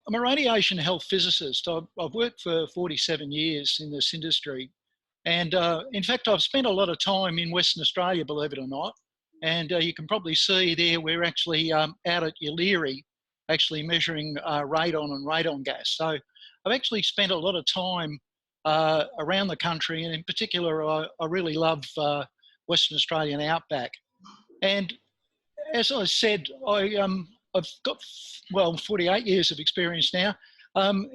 I'm a radiation health physicist. I've worked for 47 years in this industry. And in fact, I've spent a lot of time in Western Australia, believe it or not. And you can probably see there, we're actually out at Yeelirrie, actually measuring radon and radon gas. So I've actually spent a lot of time around the country, and in particular, I really love Western Australian outback. And as I said, I've got, well, 48 years of experience now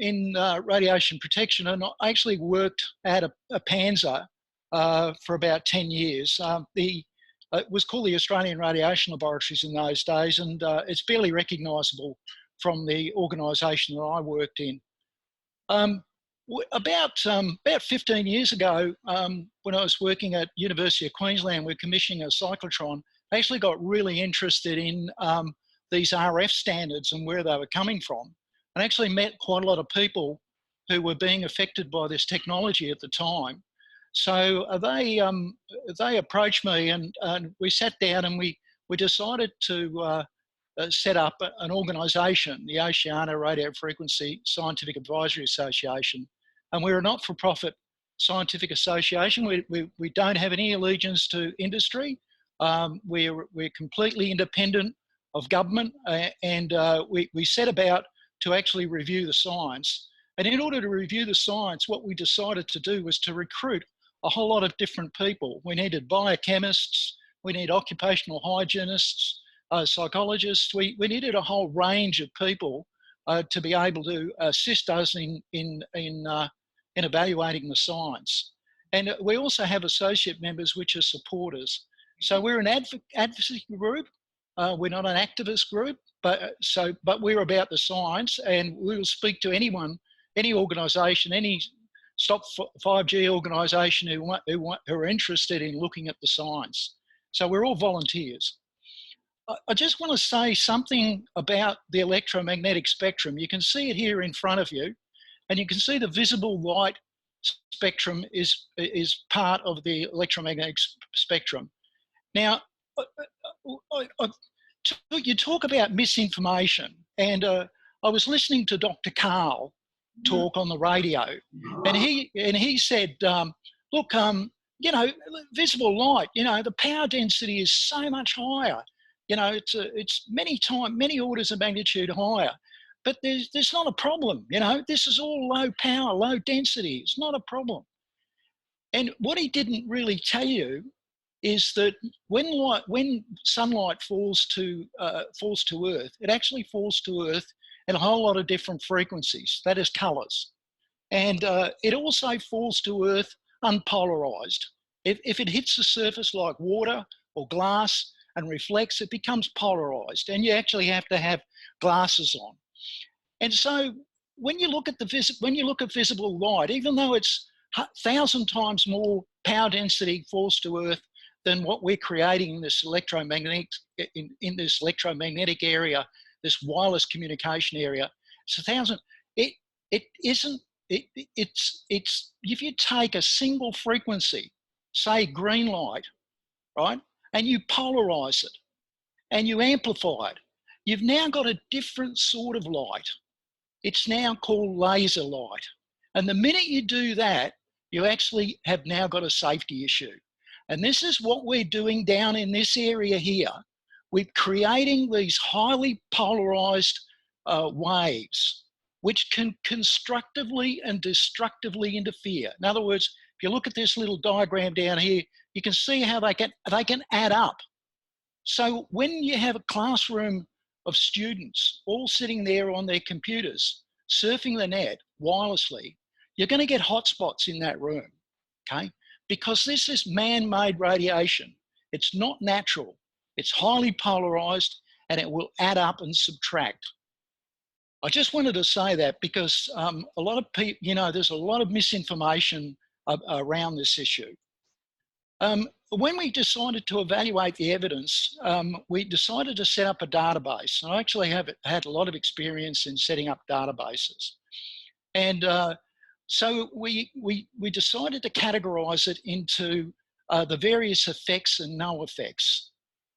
in radiation protection, and I actually worked at ARPANSA for about 10 years. It was called the Australian Radiation Laboratories in those days, and it's barely recognisable from the organisation that I worked in. About 15 years ago, when I was working at University of Queensland, we're commissioning a cyclotron. I actually got really interested in these RF standards and where they were coming from, and actually met quite a lot of people who were being affected by this technology at the time. So they approached me, and we sat down and we decided to set up an organisation, the Oceania Radiofrequency Scientific Advisory Association. And we're a not-for-profit scientific association. We don't have any allegiance to industry. We're completely independent of government, and we set about to actually review the science. And in order to review the science, what we decided to do was to recruit a whole lot of different people. We needed biochemists, we need occupational hygienists, psychologists. We needed a whole range of people to be able to assist us in evaluating the science. And we also have associate members, which are supporters. So we're an advocacy group. We're not an activist group, but we're about the science, and we will speak to anyone, any organisation, any Stop 5G organisation who are interested in looking at the science. So we're all volunteers. I just want to say something about the electromagnetic spectrum. You can see it here in front of you, and you can see the visible light spectrum is part of the electromagnetic spectrum. Now, you talk about misinformation, and I was listening to Dr. Carl talk on the radio, and he said, look, you know, visible light, you know, the power density is so much higher. You know, it's many orders of magnitude higher, but there's not a problem. You know, this is all low power, low density. It's not a problem. And what he didn't really tell you is that when sunlight falls to Earth, it actually falls to Earth at a whole lot of different frequencies, that is colours. And it also falls to Earth unpolarised. If it hits the surface like water or glass and reflects, it becomes polarised, and you actually have to have glasses on. And so when you look at visible light, even though it's 1,000 times more power density falls to Earth than what we're creating in this electromagnetic area, this wireless communication area, it's 1,000. It's if you take a single frequency, say green light, right, and you polarize it and you amplify it, you've now got a different sort of light. It's now called laser light. And the minute you do that, you actually have now got a safety issue. And this is what we're doing down in this area here. We're creating these highly polarized waves, which can constructively and destructively interfere. In other words, if you look at this little diagram down here, you can see how they can add up. So when you have a classroom of students all sitting there on their computers, surfing the net wirelessly, you're going to get hotspots in that room, okay? Because this is man-made radiation. It's not natural. It's highly polarized, and it will add up and subtract. I just wanted to say that because a lot of people, you know, there's a lot of misinformation around this issue. When we decided to evaluate the evidence, we decided to set up a database. I actually have had a lot of experience in setting up databases. And so we decided to categorize it into the various effects and no effects.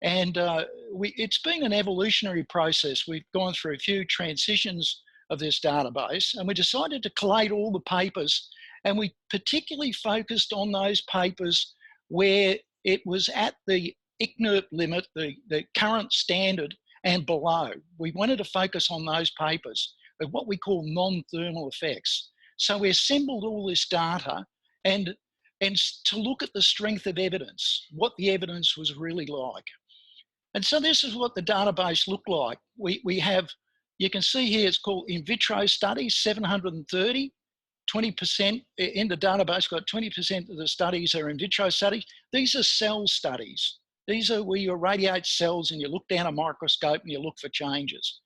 And it's been an evolutionary process. We've gone through a few transitions of this database, and we decided to collate all the papers, and we particularly focused on those papers where it was at the ICNIRP limit, the current standard, and below. We wanted to focus on those papers of what we call non-thermal effects. So we assembled all this data and to look at the strength of evidence, what the evidence was really like. And so this is what the database looked like. We have, you can see here, it's called in vitro studies, 730, 20% in the database, got 20% of the studies are in vitro studies. These are cell studies. These are where you irradiate cells and you look down a microscope and you look for changes.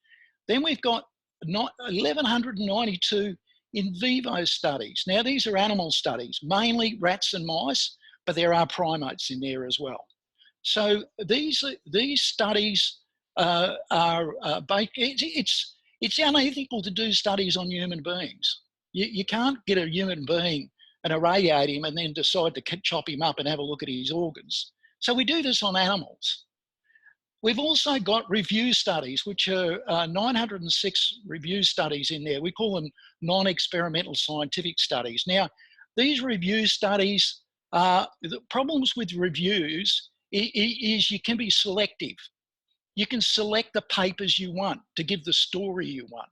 Then we've got 1,192 in vivo studies. Now these are animal studies, mainly rats and mice, but there are primates in there as well. So these studies it's unethical to do studies on human beings. You can't get a human being and irradiate him and then decide to chop him up and have a look at his organs. So we do this on animals. We've also got review studies, which are 906 review studies in there. We call them non-experimental scientific studies. Now, these review studies, the problems with reviews is you can be selective. You can select the papers you want to give the story you want.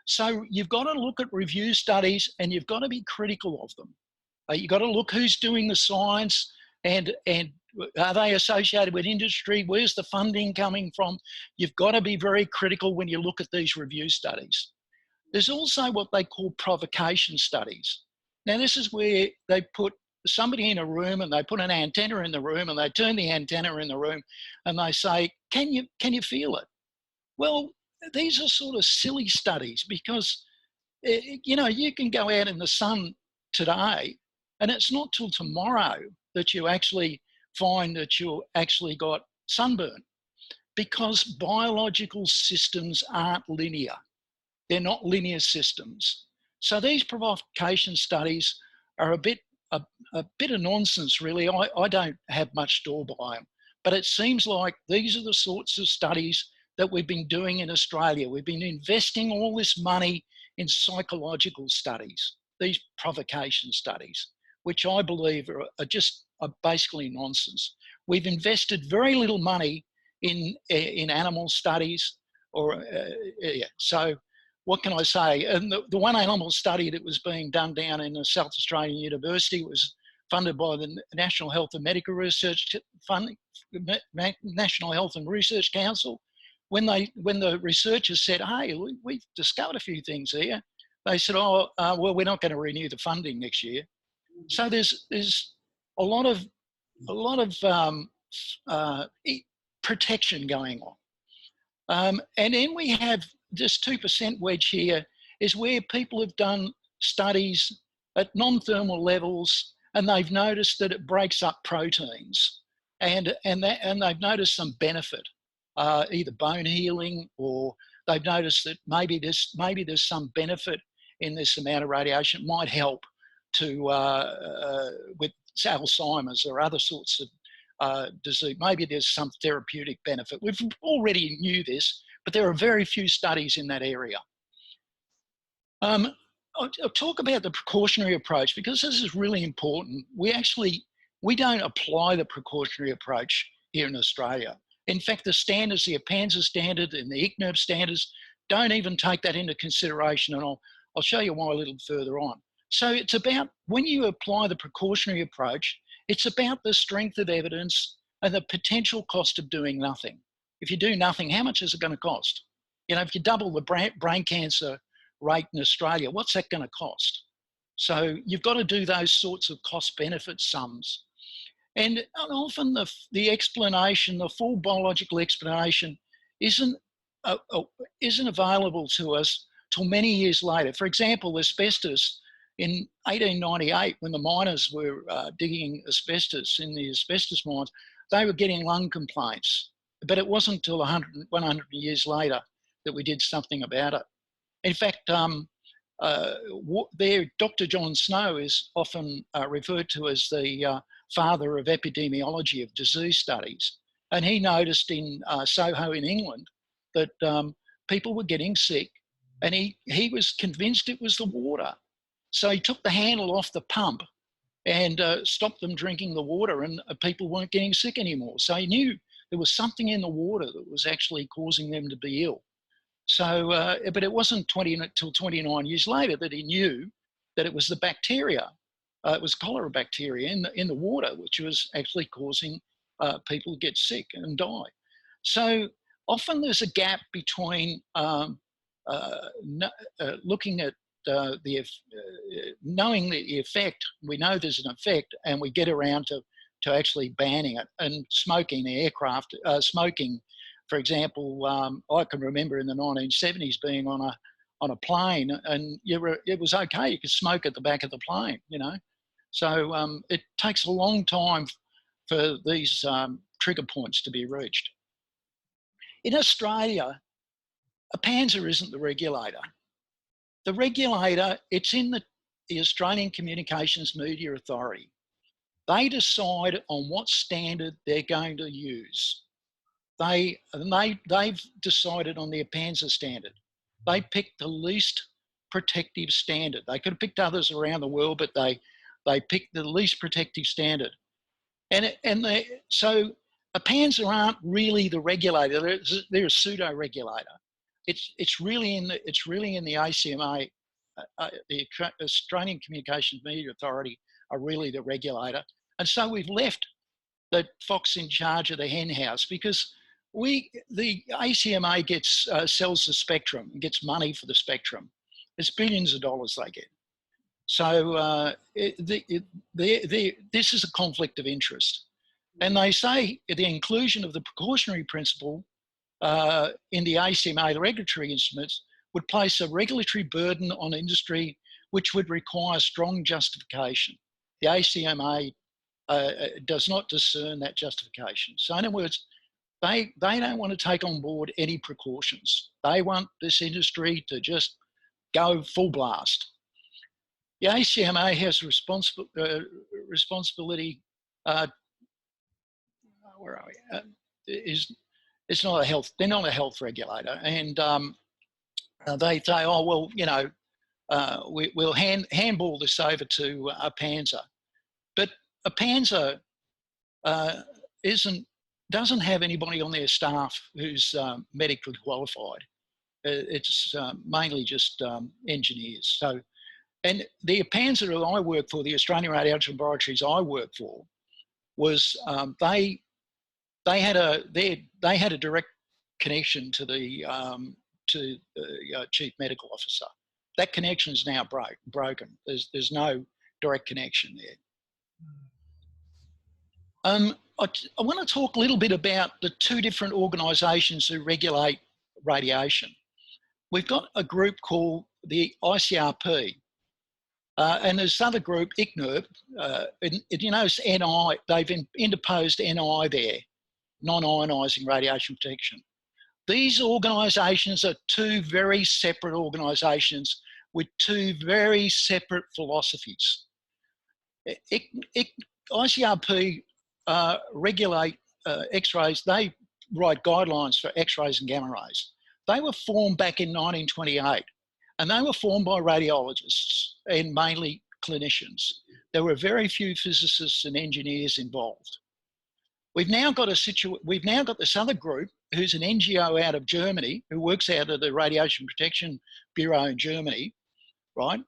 So you've got to look at review studies and you've got to be critical of them. You've got to look who's doing the science and are they associated with industry? Where's the funding coming from? You've got to be very critical when you look at these review studies. There's also what they call provocation studies. Now, this is where they put somebody in a room and they put an antenna in the room and they turn the antenna in the room and they say, can you feel it? Well, these are sort of silly studies because, you know, you can go out in the sun today and it's not till tomorrow that you actually find that you actually got sunburn, because biological systems aren't linear. They're not linear systems. So these provocation studies are a bit of nonsense, really. I don't have much store by them, but it seems like these are the sorts of studies that we've been doing in Australia. We've been investing all this money in psychological studies, these provocation studies, which I believe are basically nonsense. We've invested very little money in animal studies, so what can I say? And the one animal study that was being done down in a South Australian university was funded by the National Health and Medical Research National Health and Research Council. When the researchers said, hey, we've discovered a few things here, they said, well, we're not going to renew the funding next year. So there's a lot of protection going on. And then we have this 2% wedge here is where people have done studies at non-thermal levels and they've noticed that it breaks up proteins and they've noticed some benefit, either bone healing, or they've noticed that maybe there's some benefit in this amount of radiation. It might help to with Alzheimer's or other sorts of disease. Maybe there's some therapeutic benefit. We've already knew this, but there are very few studies in that area. I'll talk about the precautionary approach because this is really important. We don't apply the precautionary approach here in Australia. In fact, the standards, the ARPANSA standard and the ICNIRP standards, don't even take that into consideration, and I'll show you why a little further on. So it's about, when you apply the precautionary approach, it's about the strength of evidence and the potential cost of doing nothing. If you do nothing, how much is it going to cost? You know, if you double the brain cancer rate in Australia, what's that going to cost? So you've got to do those sorts of cost-benefit sums. And often the explanation, the full biological explanation, isn't available to us till many years later. For example, asbestos. In 1898, when the miners were digging asbestos in the asbestos mines, they were getting lung complaints. But it wasn't until 100 years later that we did something about it. In fact, Dr. John Snow is often referred to as the father of epidemiology of disease studies. And he noticed in Soho in England that people were getting sick And he was convinced it was the water. So he took the handle off the pump and stopped them drinking the water, and people weren't getting sick anymore. So he knew there was something in the water that was actually causing them to be ill. So, but it wasn't until 29 years later that he knew that it was the bacteria. It was cholera bacteria in the water, which was actually causing people to get sick and die. So often there's a gap between looking at knowing the effect. We know there's an effect, and we get around to actually banning it. And smoking the aircraft, smoking, for example, I can remember in the 1970s being on a plane, and it was okay. You could smoke at the back of the plane, you know. So it takes a long time for these trigger points to be reached. In Australia, ARPANSA isn't the regulator. The regulator, it's in the Australian Communications Media Authority. They decide on what standard they're going to use. They've decided on the ARPANSA standard. They picked the least protective standard. They could have picked others around the world, but they picked the least protective standard. So ARPANSA aren't really the regulator. They're a pseudo regulator. It's really in the ACMA, the Australian Communications Media Authority are really the regulator. And so we've left the fox in charge of the hen house, because the ACMA sells the spectrum, gets money for the spectrum. It's billions of dollars they get. So this is a conflict of interest. And they say the inclusion of the precautionary principle in the ACMA, the regulatory instruments, would place a regulatory burden on industry which would require strong justification. The ACMA does not discern that justification. So in other words, they don't want to take on board any precautions. They want this industry to just go full blast. The ACMA has responsibility. Where are we? It's not a health. They're not a health regulator, and they say, oh well, you know, we'll handball this over to ARPANSA, but ARPANSA doesn't have anybody on their staff who's medically qualified. It's mainly just engineers. So, and the ARPANSA that I work for, the Australian Radiology Laboratories I work for, was they had a direct connection to the chief medical officer. That connection is now broken. There's no direct connection there. I want to talk a little bit about the two different organisations who regulate radiation. We've got a group called the ICRP, and there's another group, ICNIRP. You notice NI, they've interposed NI there, non-ionising radiation protection. These organisations are two very separate organisations with two very separate philosophies. ICRP regulate X-rays. They write guidelines for X-rays and gamma rays. They were formed back in 1928, and they were formed by radiologists and mainly clinicians. There were very few physicists and engineers involved. We've now got this other group who's an NGO out of Germany, who works out of the Radiation Protection Bureau in Germany, right?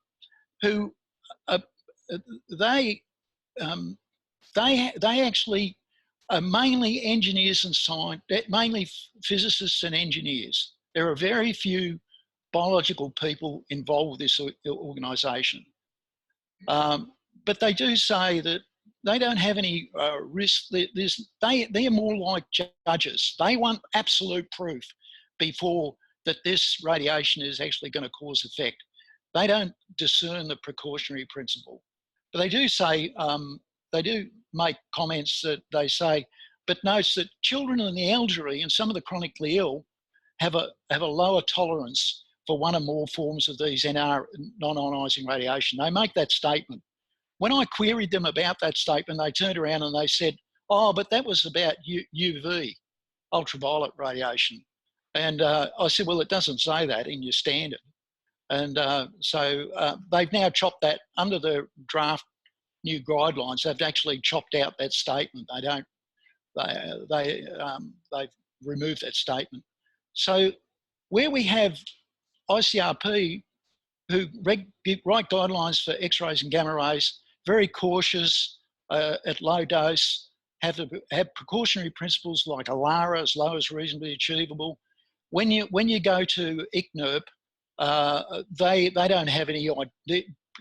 Who they actually are mainly engineers and scientists, mainly physicists and engineers. There are very few biological people involved with this organisation. But they do say that they don't have any risk. They're more like judges. They want absolute proof before that this radiation is actually going to cause effect. They don't discern the precautionary principle. But they do say, they do make comments that they say, but notes that children and the elderly and some of the chronically ill have a lower tolerance for one or more forms of these non-ionising radiation. They make that statement. When I queried them about that statement, they turned around and they said, oh, but that was about UV, ultraviolet radiation. And I said, well, it doesn't say that in your standard. And they've now chopped that under the draft new guidelines. They've actually chopped out that statement. They've removed that statement. So where we have ICRP who write guidelines for X-rays and gamma rays, very cautious at low dose, have precautionary principles like ALARA as low as reasonably achievable. When you go to ICNIRP, they don't have any.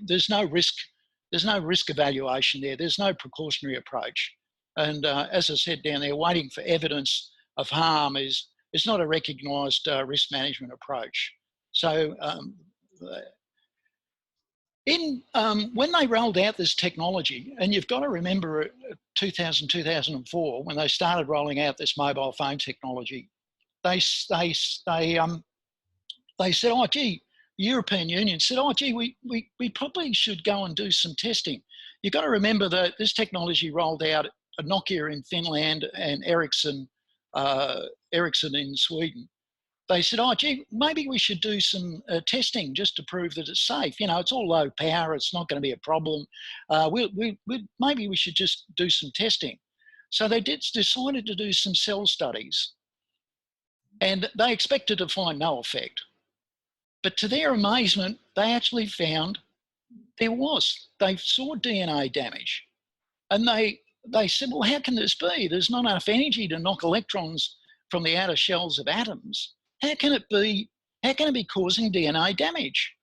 There's no risk evaluation there. There's no precautionary approach. And as I said down there, waiting for evidence of harm is not a recognised risk management approach. So when they rolled out this technology, and you've got to remember 2000, 2004, when they started rolling out this mobile phone technology, they said, oh, gee, the European Union said, oh, gee, we probably should go and do some testing. You've got to remember that this technology rolled out at Nokia in Finland and Ericsson in Sweden. They said, oh, gee, maybe we should do some testing just to prove that it's safe. You know, it's all low power. It's not going to be a problem. Maybe we should just do some testing. So they decided to do some cell studies, and they expected to find no effect. But to their amazement, they actually found there was. They saw DNA damage. And they said, well, how can this be? There's not enough energy to knock electrons from the outer shells of atoms. How can it be causing DNA damage?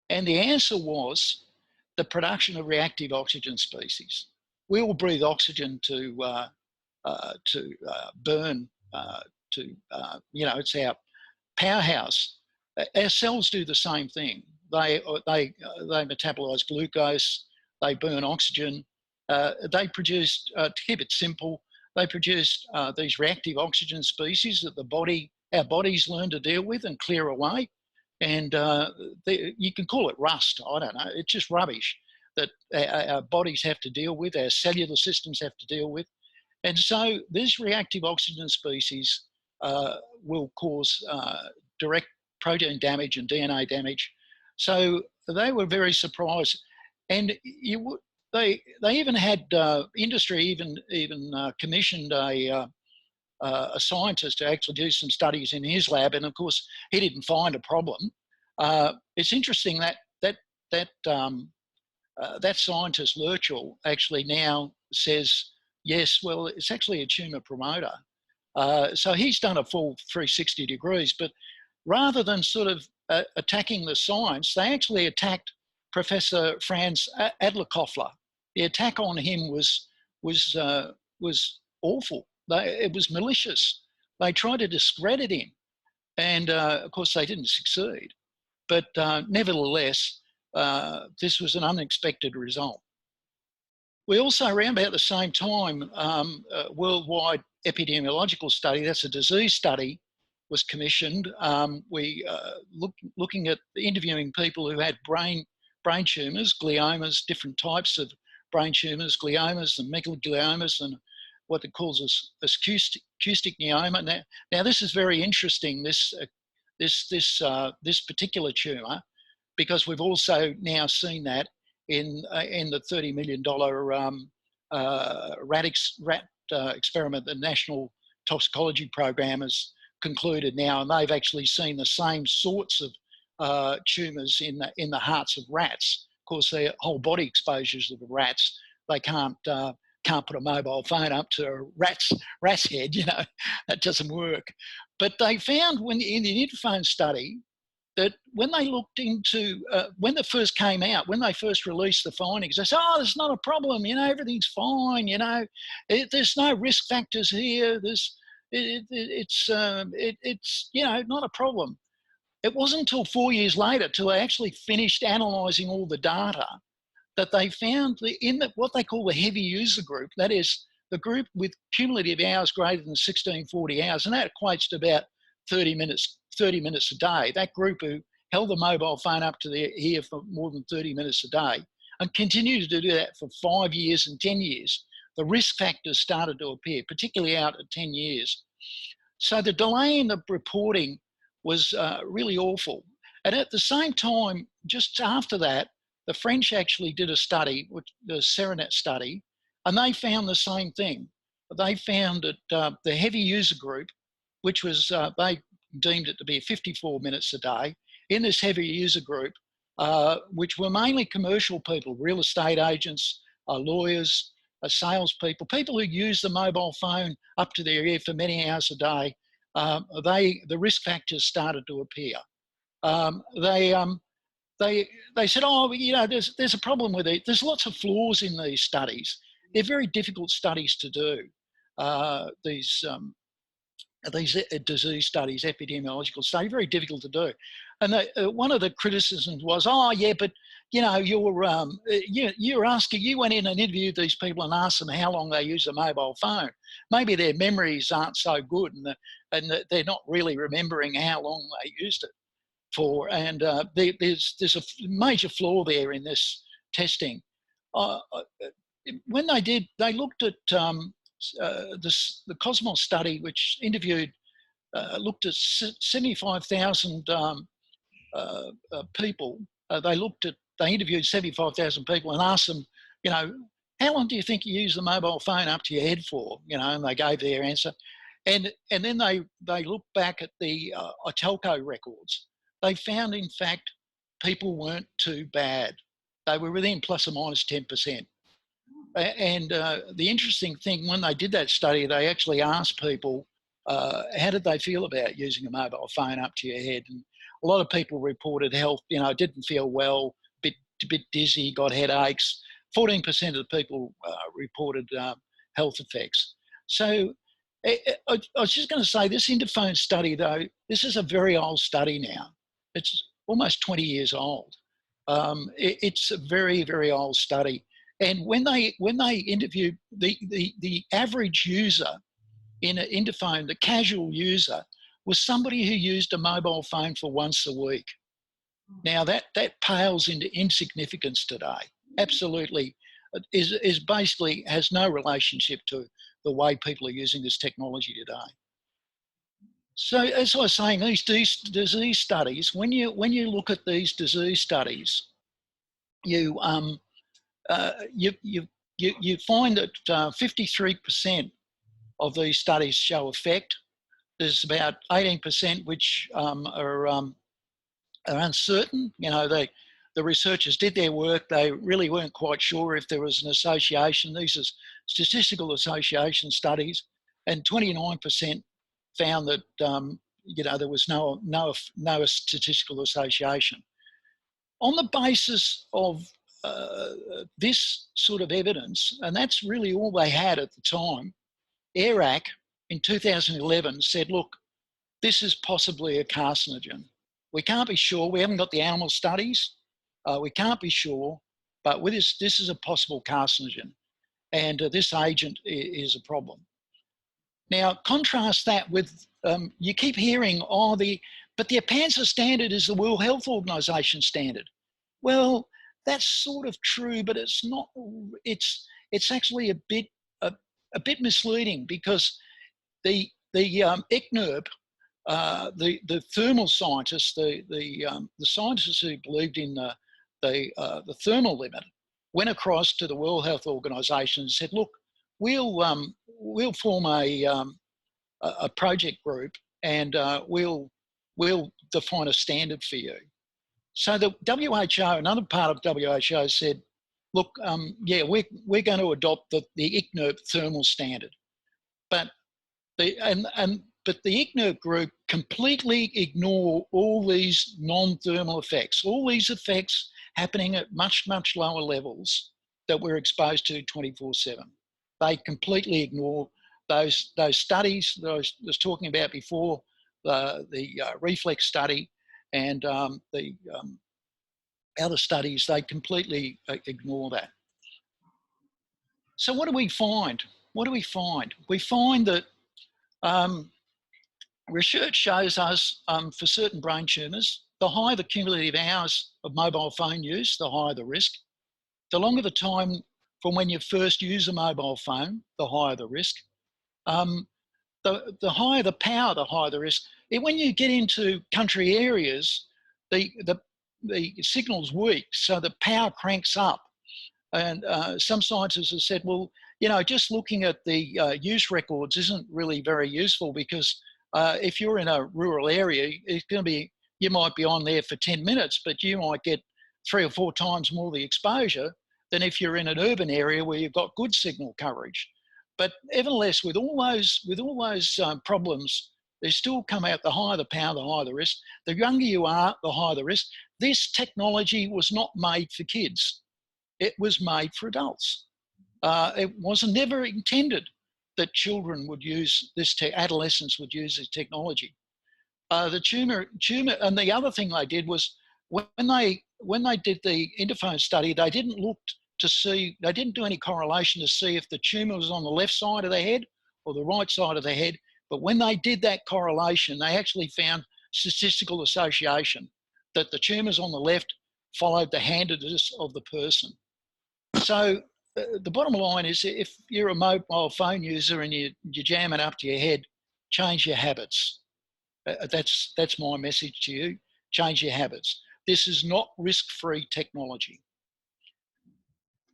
And the answer was the production of reactive oxygen species. We all breathe oxygen to burn, you know, it's our powerhouse. Our cells do the same thing. They metabolize glucose, they burn oxygen, they produce, to keep it simple, they produce these reactive oxygen species that our bodies learn to deal with and clear away. And you can call it rust, I don't know, it's just rubbish that our bodies have to deal with, our cellular systems have to deal with. And so these reactive oxygen species will cause direct protein damage and DNA damage. So they were very surprised. And they even had industry even commissioned a scientist to actually do some studies in his lab, and of course he didn't find a problem. It's interesting that scientist Lurchell actually now says, yes, well, it's actually a tumour promoter. So he's done a full 360 degrees, but rather than sort of attacking the science, they actually attacked Professor Franz Adlerkoffler. The attack on him was awful. It was malicious. They tried to discredit him, and of course they didn't succeed. But nevertheless, this was an unexpected result. We also, around about the same time, a worldwide epidemiological study, that's a disease study, was commissioned. Looking at interviewing people who had brain tumours, gliomas, different types of brain tumours, gliomas and megagliomas, and what it calls acoustic neoma. Now this is very interesting, this particular tumour, because we've also now seen that in the $30 million rat experiment the National Toxicology Program has concluded now, and they've actually seen the same sorts of tumours in the hearts of rats. Of course, their whole body exposures of the rats, they can't put a mobile phone up to a rat's head, you know, that doesn't work. But they found in the interphone study that when they looked into, when it first came out, when they first released the findings, they said, oh, there's not a problem, you know, everything's fine, you know, there's no risk factors here, it's you know, not a problem. It wasn't until 4 years later, till they actually finished analysing all the data, that they found what they call the heavy user group, that is the group with cumulative hours greater than 1640 hours, and that equates to about 30 minutes a day. That group who held the mobile phone up to their ear for more than 30 minutes a day and continued to do that for 5 years and 10 years, the risk factors started to appear, particularly out at 10 years. So the delay in the reporting was really awful. And at the same time, just after that, the French actually did a study, the Serenet study, and they found the same thing. They found that the heavy user group, which was, they deemed it to be 54 minutes a day, in this heavy user group, which were mainly commercial people, real estate agents, lawyers, salespeople, people who use the mobile phone up to their ear for many hours a day, the risk factors started to appear. They said, oh, you know, there's a problem with it. There's lots of flaws in these studies. They're very difficult studies to do. These disease studies, epidemiological studies, very difficult to do. And one of the criticisms was, oh yeah, but you know, you went in and interviewed these people and asked them how long they use a mobile phone. Maybe their memories aren't so good, and they're not really remembering how long they used it for. And there's a major flaw there in this testing. When they looked at the Cosmos study, which interviewed, looked at 75,000 people. They interviewed 75,000 people and asked them, you know, how long do you think you use the mobile phone up to your head for? You know, and they gave their answer. And then they looked back at the telco records. They found, in fact, people weren't too bad. They were within plus or minus 10%. And the interesting thing, when they did that study, they actually asked people, how did they feel about using a mobile phone up to your head? And a lot of people reported health, you know, didn't feel well, a bit dizzy, got headaches. 14% of the people reported health effects. So I was just going to say, this Interphone study, though, this is a very old study now. It's almost 20 years old. It's a very, very old study. And when they interviewed the average user in an Interphone, the casual user, was somebody who used a mobile phone for once a week. Now that pales into insignificance today. Absolutely, is basically has no relationship to the way people are using this technology today. So as I was saying, these disease studies, when you look at these disease studies, you find that 53% of these studies show effect. There's about 18% which are uncertain. You know, the researchers did their work. They really weren't quite sure if there was an association. These are statistical association studies, and 29% found that you know, there was no statistical association. On the basis of this sort of evidence, and that's really all they had at the time, ARAC in 2011 said, look, this is possibly a carcinogen. We can't be sure. We haven't got the animal studies. We can't be sure, but with this is a possible carcinogen, and this agent is a problem. Now, contrast that with, you keep hearing, but the ARPANSA standard is the World Health Organization standard. Well, that's sort of true, but it's not. It's actually a bit misleading, because the ICNIRP, the thermal scientists, the scientists who believed in the thermal limit, went across to the World Health Organization and said, look, we'll form a project group, and we'll define a standard for you. So the WHO, another part of WHO, said, look, yeah, we're going to adopt the ICNIRP thermal standard, but the ICNIRP group completely ignore all these non-thermal effects, all these effects happening at much, much lower levels that we're exposed to 24/7. They completely ignore those studies that I was talking about before, the reflex study and the other studies. They completely ignore that. So what do we find? What do we find? We find that research shows us for certain brain tumours, the higher the cumulative hours of mobile phone use, the higher the risk. The longer the time from when you first use a mobile phone, the higher the risk. The higher the power, the higher the risk. When you get into country areas, the signal's weak, so the power cranks up. And some scientists have said, well, you know, just looking at the use records isn't really very useful, because if you're in a rural area, it's going to be, you might be on there for 10 minutes, but you might get 3 or 4 times more the exposure than if you're in an urban area where you've got good signal coverage. But nevertheless, with all those problems, they still come out: the higher the power, the higher the risk. The younger you are, the higher the risk. This technology was not made for kids. It was made for adults. It was never intended that children would use this, adolescents would use this technology. The tumour, and the other thing they did was, when they did the interphone study, they didn't look to see, they didn't do any correlation to see if the tumour was on the left side of the head or the right side of the head. But when they did that correlation, they actually found statistical association, that the tumours on the left followed the handedness of the person. So the bottom line is, if you're a mobile phone user and you jam it up to your head, change your habits. That's my message to you. Change your habits. This is not risk-free technology.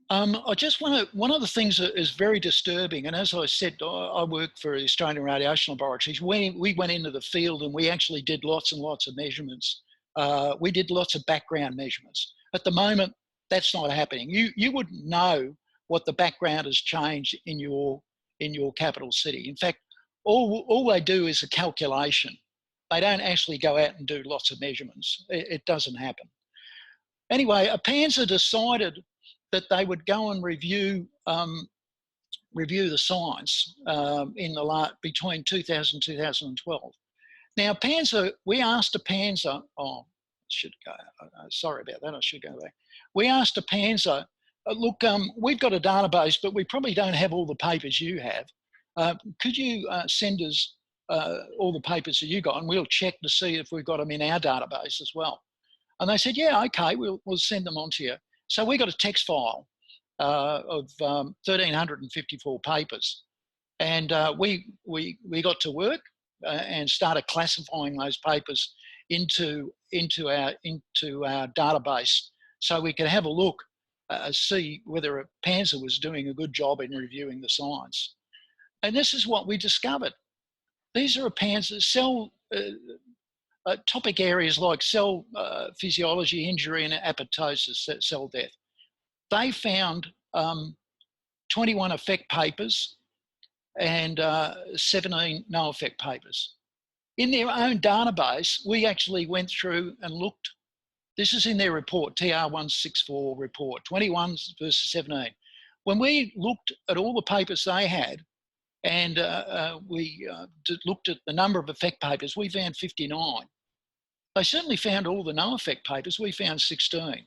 I just want to, one of the things that is very disturbing, and as I said, I work for the Australian Radiation Laboratories. We went into the field and we actually did lots and lots of measurements. We did lots of background measurements. At the moment, that's not happening. You wouldn't know what the background has changed in your capital city. In fact, all they do is a calculation. They don't actually go out and do lots of measurements. It doesn't happen. Anyway, ARPANSA decided that they would go and review the science between 2000 and 2012. Now, ARPANSA, we asked ARPANSA, sorry about that, I should go back. We asked ARPANSA, look, we've got a database, but we probably don't have all the papers you have. Could you send us all the papers that you got, and we'll check to see if we've got them in our database as well. And they said, yeah, okay, we'll send them on to you. So we got a text file of 1,354 papers, and we got to work and started classifying those papers into our database, so we could have a look, see whether ARPANSA was doing a good job in reviewing the science. And this is what we discovered. These are ARPANSA cell topic areas like cell physiology, injury, and apoptosis, cell death. They found 21 effect papers and 17 no effect papers. In their own database, we actually went through and looked. This is in their report, TR164 report, 21 versus 17. When we looked at all the papers they had, and we looked at the number of effect papers, we found 59. They certainly found all the no effect papers, we found 16.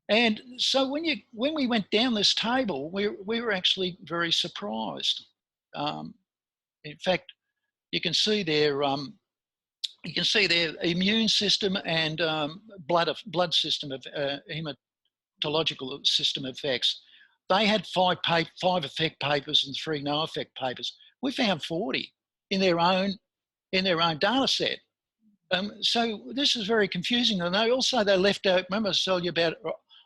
And so when we went down this table, we were actually very surprised. In fact, you can see their immune system and blood system of hematological system effects. They had 5 effect papers and 3 no effect papers. We found 40 in their own data set. So this is very confusing. And they left out, remember I told you about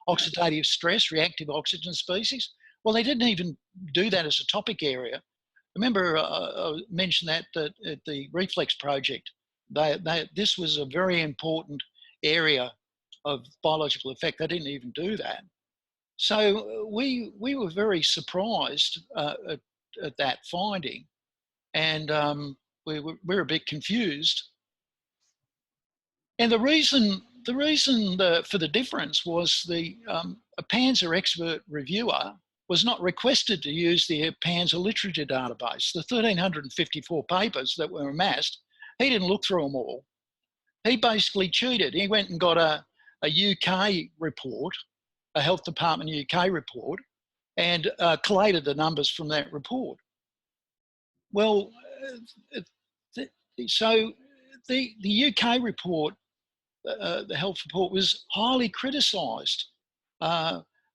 oxidative stress, reactive oxygen species? Well, they didn't even do that as a topic area. Remember I mentioned that at the Reflex project, this was a very important area of biological effect. They didn't even do that. So we were very surprised at that finding, and we're a bit confused. And the reason for the difference was the ARPANSA expert reviewer was not requested to use the ARPANSA literature database. The 1,354 papers that were amassed, he didn't look through them all. He basically cheated. He went and got a UK report, a Health Department UK report, and collated the numbers from that report. Well, so the UK report, the health report, was highly criticised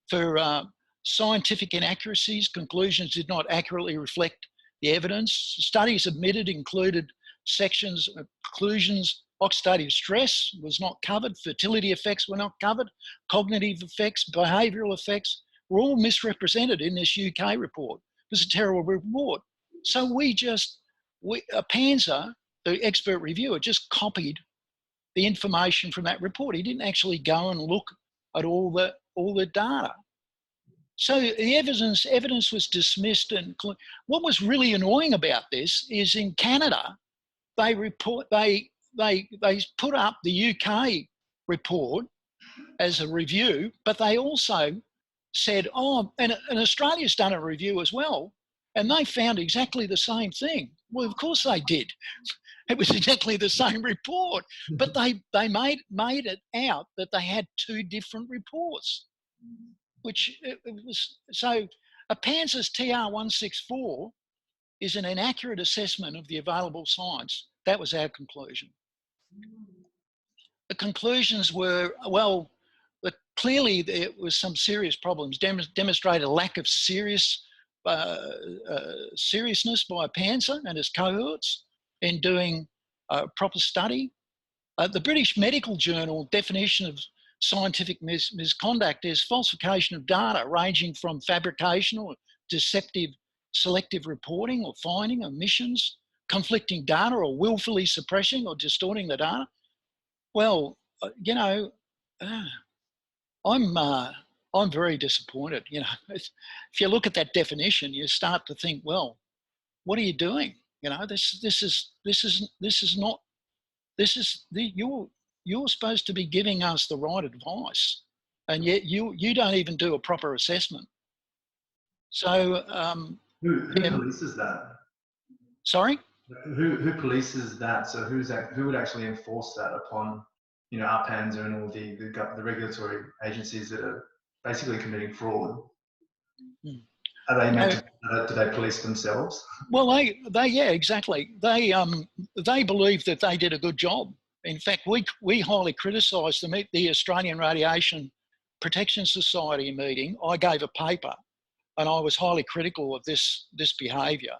for scientific inaccuracies. Conclusions did not accurately reflect the evidence. Studies admitted included sections, conclusions. Oxidative stress was not covered. Fertility effects were not covered. Cognitive effects, behavioural effects were all misrepresented in this UK report. It was a terrible report. So ARPANSA, the expert reviewer, just copied the information from that report. He didn't actually go and look at all the data. So the evidence was dismissed. And what was really annoying about this is in Canada, they put up the UK report as a review, but they also said, oh, and Australia's done a review as well, and they found exactly the same thing. Well, of course they did. It was exactly the same report, but they made it out that they had two different reports, which it was. So ARPANSA's TR164 is an inaccurate assessment of the available science. That was our conclusion. The conclusions were, well, clearly there was some serious problems, demonstrated a lack of seriousness by ARPANSA and its cohorts in doing proper study. The British Medical Journal definition of scientific misconduct is falsification of data ranging from fabrication or deceptive selective reporting or finding omissions, conflicting data, or willfully suppressing or distorting the data. Well, you know, I'm very disappointed. You know, if you look at that definition, you start to think, well, what are you doing? You know, you're supposed to be giving us the right advice, and yet you don't even do a proper assessment. So who polices that? Sorry? Who polices that? So who would actually enforce that upon, you know, ARPANSA and all the regulatory agencies that are basically committing fraud? Are they meant to, do they police themselves? Well, yeah, exactly. They believe that they did a good job. In fact, we highly criticised them at the Australian Radiation Protection Society meeting. I gave a paper, and I was highly critical of this behaviour.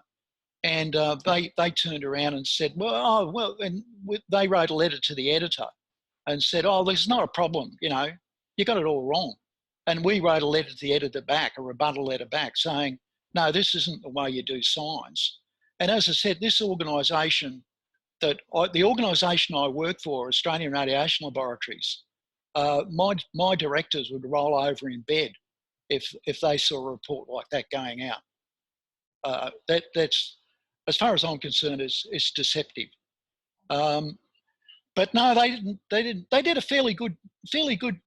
And they turned around and said, and they wrote a letter to the editor and said, oh, this is not a problem, you know, you got it all wrong. And we wrote a letter to the editor back, a rebuttal letter back, saying, no, this isn't the way you do science. And as I said, this organisation, the organisation I work for, Australian Radiation Laboratories, my directors would roll over in bed if they saw a report like that going out. That's, as far as I'm concerned, it's deceptive. But no, they didn't. They did a fairly good,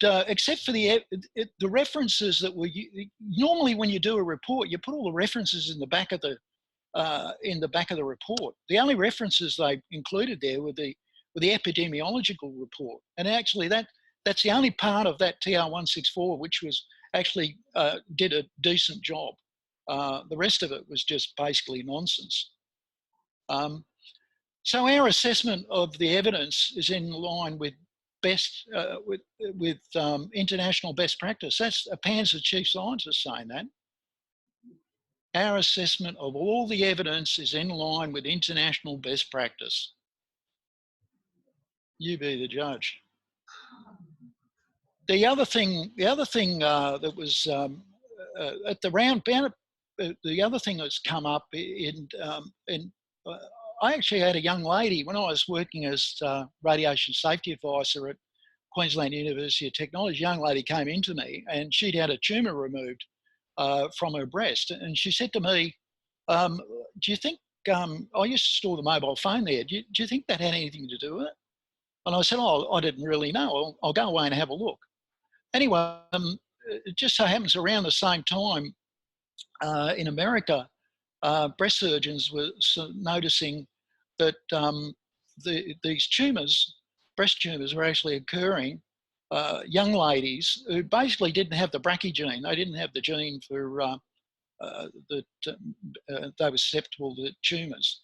except for the references that were normally when you do a report, you put all the references in the back of the report. The only references they included there were the epidemiological report, and actually that's the only part of that TR164 which was actually did a decent job. The rest of it was just basically nonsense. So our assessment of the evidence is in line with international best practice. That's ARPANSA chief scientist saying that. Our assessment of all the evidence is in line with international best practice. You be the judge. The other thing that was at the roundabout, the other thing that's come up I actually had a young lady when I was working as radiation safety advisor at Queensland University of Technology. A young lady came into me and she'd had a tumour removed from her breast, and she said to me, "Do you think I used to store the mobile phone there? Do you think that had anything to do with it?" And I said, "Oh, I didn't really know. I'll go away and have a look." Anyway, it just so happens around the same time in America, breast surgeons were noticing that these tumours, breast tumours, were actually occurring. Young ladies who basically didn't have the BRCA gene, they didn't have the gene for that they were susceptible to tumours.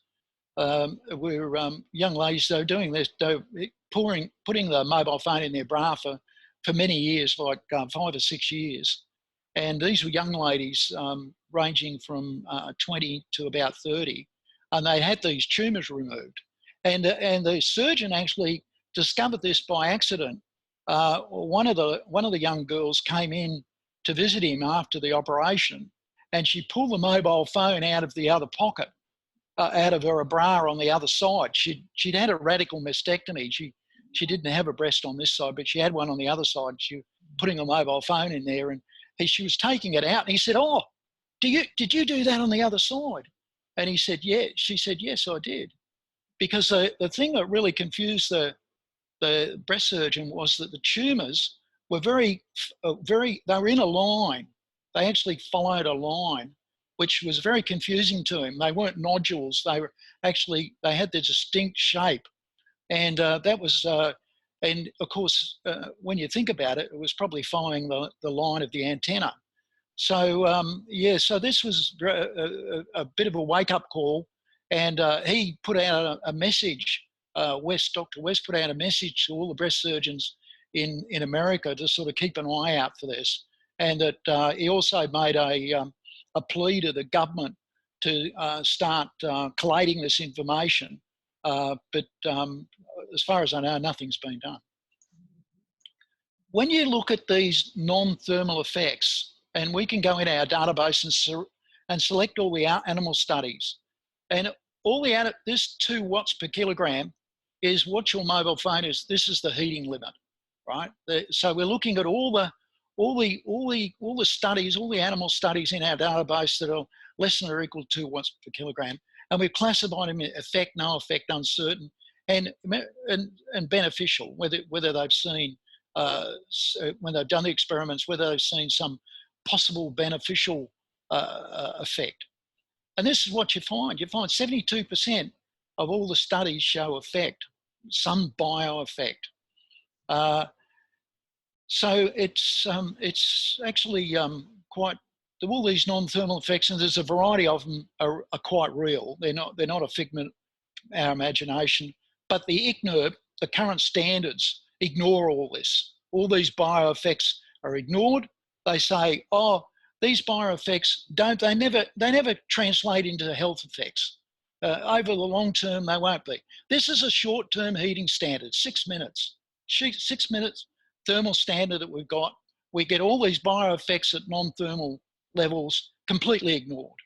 Were young ladies, they were doing this, they were putting the mobile phone in their bra for many years, like 5 or 6 years. And these were young ladies ranging from 20 to about 30, and they had these tumours removed. And the surgeon actually discovered this by accident. One of the young girls came in to visit him after the operation, and she pulled the mobile phone out of the other pocket, out of her bra on the other side. She'd had a radical mastectomy. She didn't have a breast on this side, but she had one on the other side. She was putting a mobile phone in there, and she was taking it out. And he said, "Oh, did you do that on the other side?" And he said, "Yeah." She said, "Yes, I did." Because the thing that really confused the breast surgeon was that the tumours were they were in a line. They actually followed a line, which was very confusing to him. They weren't nodules. They had their distinct shape. And that was, and of course, when you think about it, it was probably following the line of the antenna. So, so this was a bit of a wake-up call. And he put out a message, Dr. West put out a message to all the breast surgeons in America to sort of keep an eye out for this. And that he also made a plea to the government to start collating this information. But as far as I know, nothing's been done. When you look at these non-thermal effects, and we can go in our database and select all the animal studies, and this 2 watts per kilogram is what your mobile phone is. This is the heating limit, right? So we're looking at all the studies, all the animal studies in our database that are less than or equal to 2 watts per kilogram, and we've classified them in effect, no effect, uncertain, and beneficial. Whether they've seen when they've done the experiments, whether they've seen some possible beneficial effect. And this is what you find. You find 72% of all the studies show effect, some bio effect. So it's actually quite, all these non-thermal effects, and there's a variety of them are quite real. They're not a figment of our imagination. But the ICNIRP, the current standards, ignore all this. All these bio effects are ignored. They say, oh, these bio effects they never translate into health effects. Over the long term, they won't be. This is a short-term heating standard, 6 minutes. 6 minutes thermal standard that we've got. We get all these bio effects at non-thermal levels completely ignored.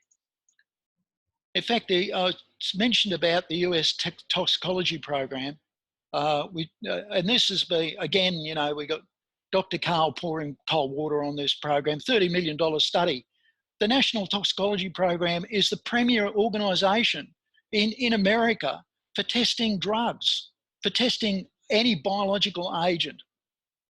In fact, I mentioned about the US toxicology program. And this has been, again, we got Dr. Carl pouring cold water on this program, $30 million study. The National Toxicology Program is the premier organisation in America for testing drugs, for testing any biological agent.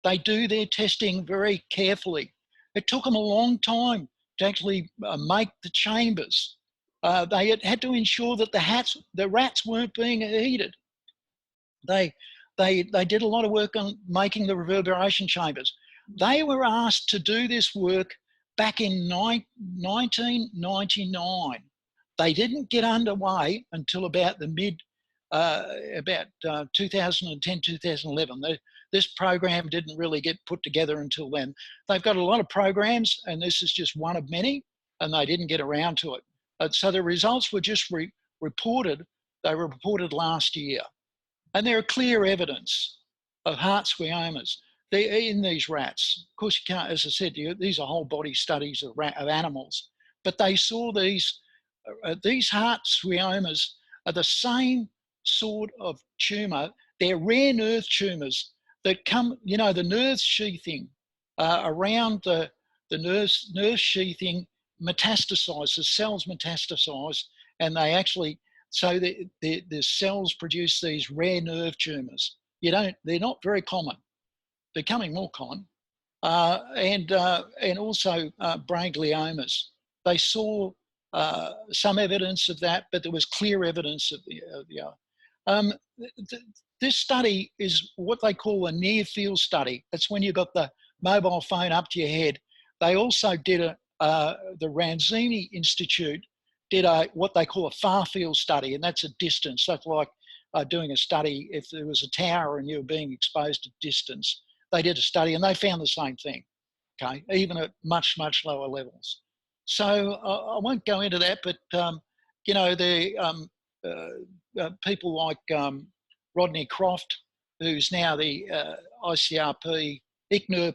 They do their testing very carefully. It took them a long time to actually make the chambers. They had to ensure that the rats weren't being heated. They did a lot of work on making the reverberation chambers. They were asked to do this work back in 1999. They didn't get underway until about the 2010, 2011. This program didn't really get put together until then. They've got a lot of programs, and this is just one of many, and they didn't get around to it. So the results were just reported. They were reported last year. And there are clear evidence of heart squiomas in these rats. Of course, you can't, as I said, these are whole body studies of animals, but they saw these heart squiomas are the same sort of tumour. They're rare nerve tumours that come, the nerve sheathing around the nerve sheathing metastasize, the cells metastasize, and they actually, so the cells produce these rare nerve tumours. They're not very common. They're becoming more common. And also brain gliomas. They saw some evidence of that, but there was clear evidence of the other. This study is what they call a near field study. That's when you've got the mobile phone up to your head. They also did the Ranzini Institute did what they call a far field study, and that's a distance. That's like doing a study if there was a tower and you were being exposed to distance. They did a study and they found the same thing, okay, even at much, much lower levels. So I won't go into that, but people like Rodney Croft, who's now the ICRP ICNIRP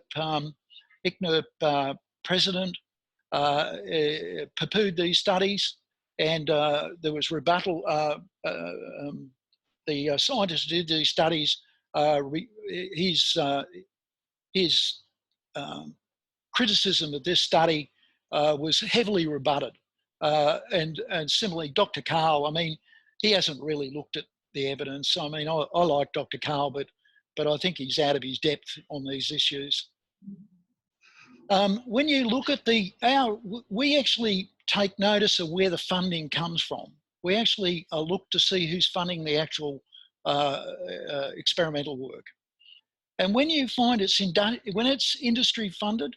president, poo-pooed these studies, and there was rebuttal. The scientist who did these studies, his criticism of this study was heavily rebutted. And similarly, Dr. Karl, I mean, he hasn't really looked at the evidence. I mean, I like Dr. Karl, but I think he's out of his depth on these issues. When you look at we actually take notice of where the funding comes from. We actually look to see who's funding the actual experimental work. And when you find when it's industry funded,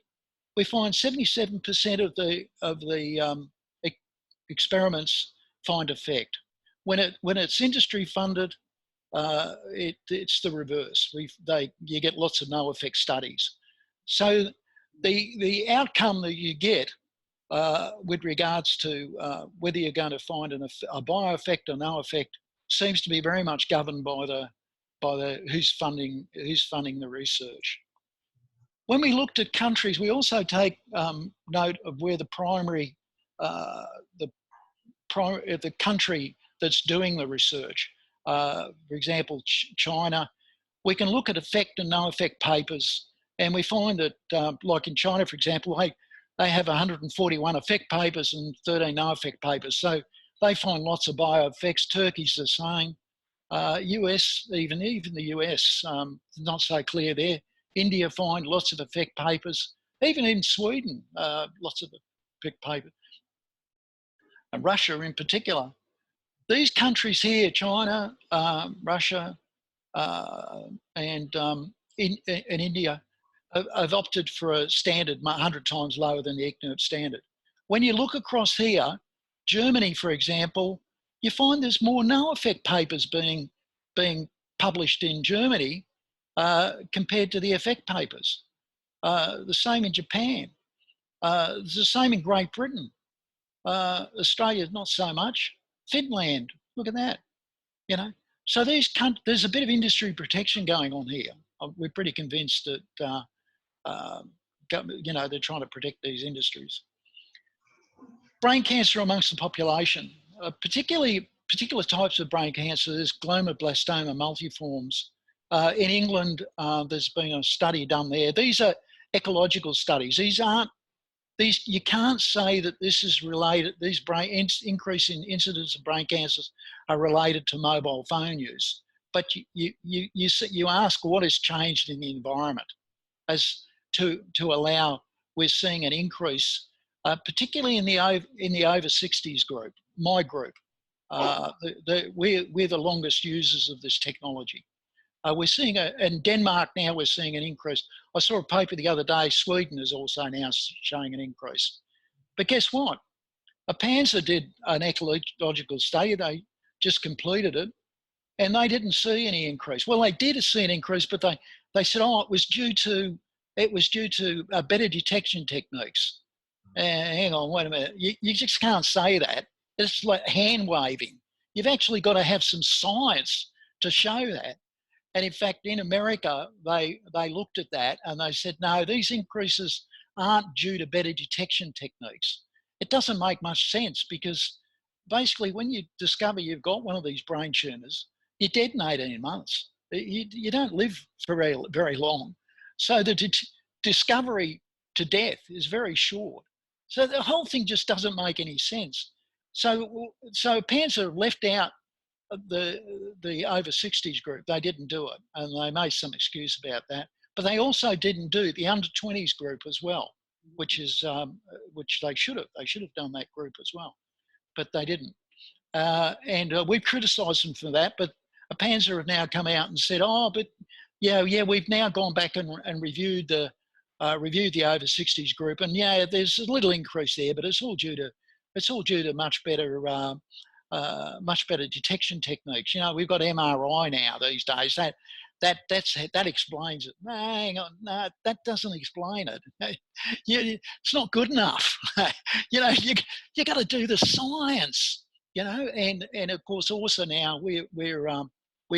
we find 77% of the experiments find effect. When it's industry funded, it's the reverse. You get lots of no effect studies. So the outcome that you get with regards to whether you're going to find a bio effect or no effect seems to be very much governed by the who's funding the research. When we looked at countries, we also take note of where the country that's doing the research. For example, China. We can look at effect and no effect papers, and we find that, like in China, for example, they have 141 effect papers and 13 no effect papers. So they find lots of bio effects. Turkey's the same. US, even the US, not so clear there. India find lots of effect papers. Even in Sweden, lots of effect papers. And Russia in particular. These countries here, China, Russia, and India, have opted for a standard 100 times lower than the ICNIRP standard. When you look across here, Germany, for example, you find there's more no effect papers being published in Germany compared to the effect papers. The same in Japan. The same in Great Britain. Australia, not so much. Finland, look at that. You know, so there's a bit of industry protection going on here. We're pretty convinced that they're trying to protect these industries. Brain cancer amongst the population, particular types of brain cancer. There's glioblastoma multiformes. In England, there's been a study done there. These are ecological studies. You can't say that this is related. These increase in incidence of brain cancers are related to mobile phone use. But you ask what has changed in the environment as to allow. We're seeing an increase, particularly in the over 60s group. My group, we're the longest users of this technology. We're seeing in Denmark now, we're seeing an increase. I saw a paper the other day, Sweden is also now showing an increase. But guess what? ARPANSA did an ecological study, they just completed it, and they didn't see any increase. Well, they did see an increase, but they said, oh, it was due to better detection techniques. Hang on, wait a minute. You just can't say that. It's like hand waving. You've actually got to have some science to show that. And in fact, in America, they looked at that and they said, no, these increases aren't due to better detection techniques. It doesn't make much sense because basically when you discover you've got one of these brain tumours, you're dead in 18 months. You don't live for very, very long. So the discovery to death is very short. So the whole thing just doesn't make any sense. So ARPANSA left out the over 60s group. They didn't do it, and they made some excuse about that. But they also didn't do the under 20s group as well, which they should have. They should have done that group as well, but they didn't. And we've criticised them for that. But ARPANSA have now come out and said, "Oh, but yeah, we've now gone back and reviewed the over 60s group, and yeah, there's a little increase there, but it's all due to much better detection techniques. You know, we've got MRI now these days. That explains it. No, hang on, no, that doesn't explain it. It's not good enough. You know, you got to do the science. you know, and of course also now we're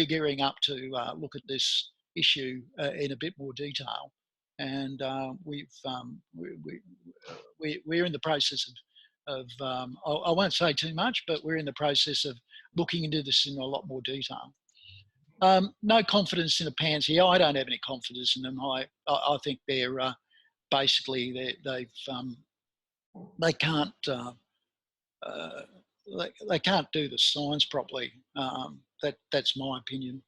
gearing up to look at this issue in a bit more detail, and we're in the process of I won't say too much, but we're in the process of looking into this in a lot more detail. No confidence in the pansy. I don't have any confidence in them. I think they're basically they can't they can't do the science properly. That's my opinion.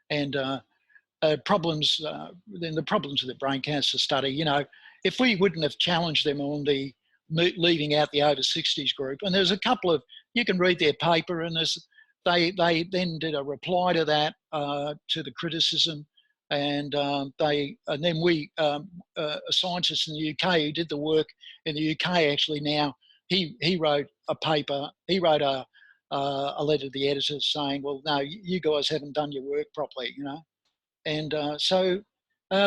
And problems, then the problems with the brain cancer study, you know, if we wouldn't have challenged them on the leaving out the over 60s group, and there's a couple of, you can read their paper, and they then did a reply to that, to the criticism, and then we, a scientist in the UK who did the work in the UK actually now, he wrote a paper, he wrote a letter to the editors saying, well, no, you guys haven't done your work properly, you know. And so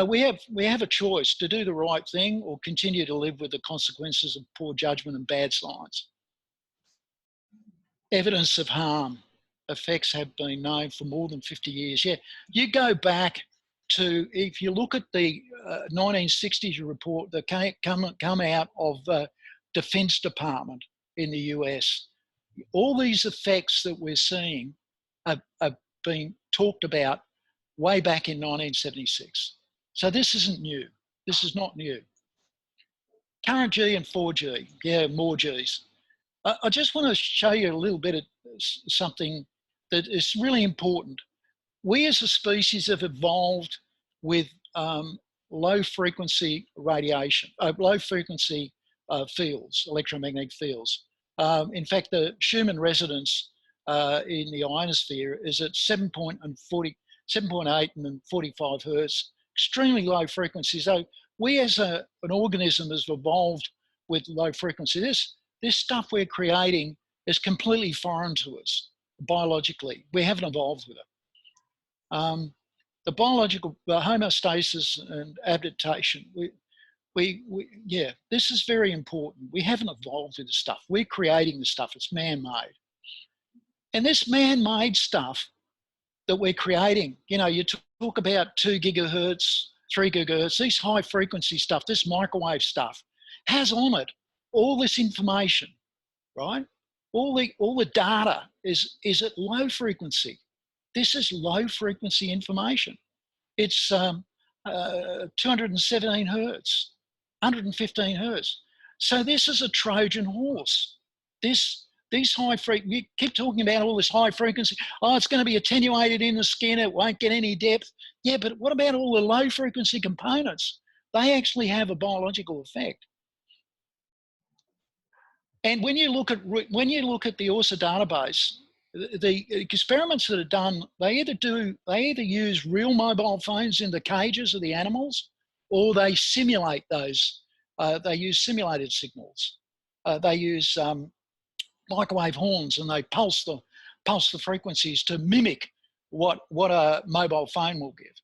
we have a choice to do the right thing or continue to live with the consequences of poor judgment and bad science. Evidence of harm effects have been known for more than 50 years. Yeah, you go back to, if you look at the 1960s report that come out of the Defense Department in the US, all these effects that we're seeing have been talked about way back in 1976. So this isn't new. This is not new. Current G and 4G, yeah, more Gs. I just want to show you a little bit of something that is really important. We as a species have evolved with low frequency radiation, low frequency fields, electromagnetic fields. In fact, the Schumann resonance in the ionosphere is at 7.8 and 45 hertz, extremely low frequency. So we as an organism has evolved with low frequency. This stuff we're creating is completely foreign to us biologically. We haven't evolved with it. The biological homeostasis and adaptation, yeah, this is very important. We haven't evolved with the stuff. We're creating the stuff. It's man-made. And this man-made stuff that we're creating, you know, you talk about 2 gigahertz, 3 gigahertz, these high frequency stuff, this microwave stuff has on it all this information, right? All the data is at low frequency. This is low frequency information. It's 217 hertz, 115 hertz. So this is a Trojan horse. These high frequency, you keep talking about all this high frequency. Oh, it's going to be attenuated in the skin. It won't get any depth. Yeah, but what about all the low frequency components? They actually have a biological effect. And when you look at the ORSAA database, the experiments that are done, they either use real mobile phones in the cages of the animals, or they simulate those. They use simulated signals. They use microwave horns, and they pulse the frequencies to mimic what a mobile phone will give.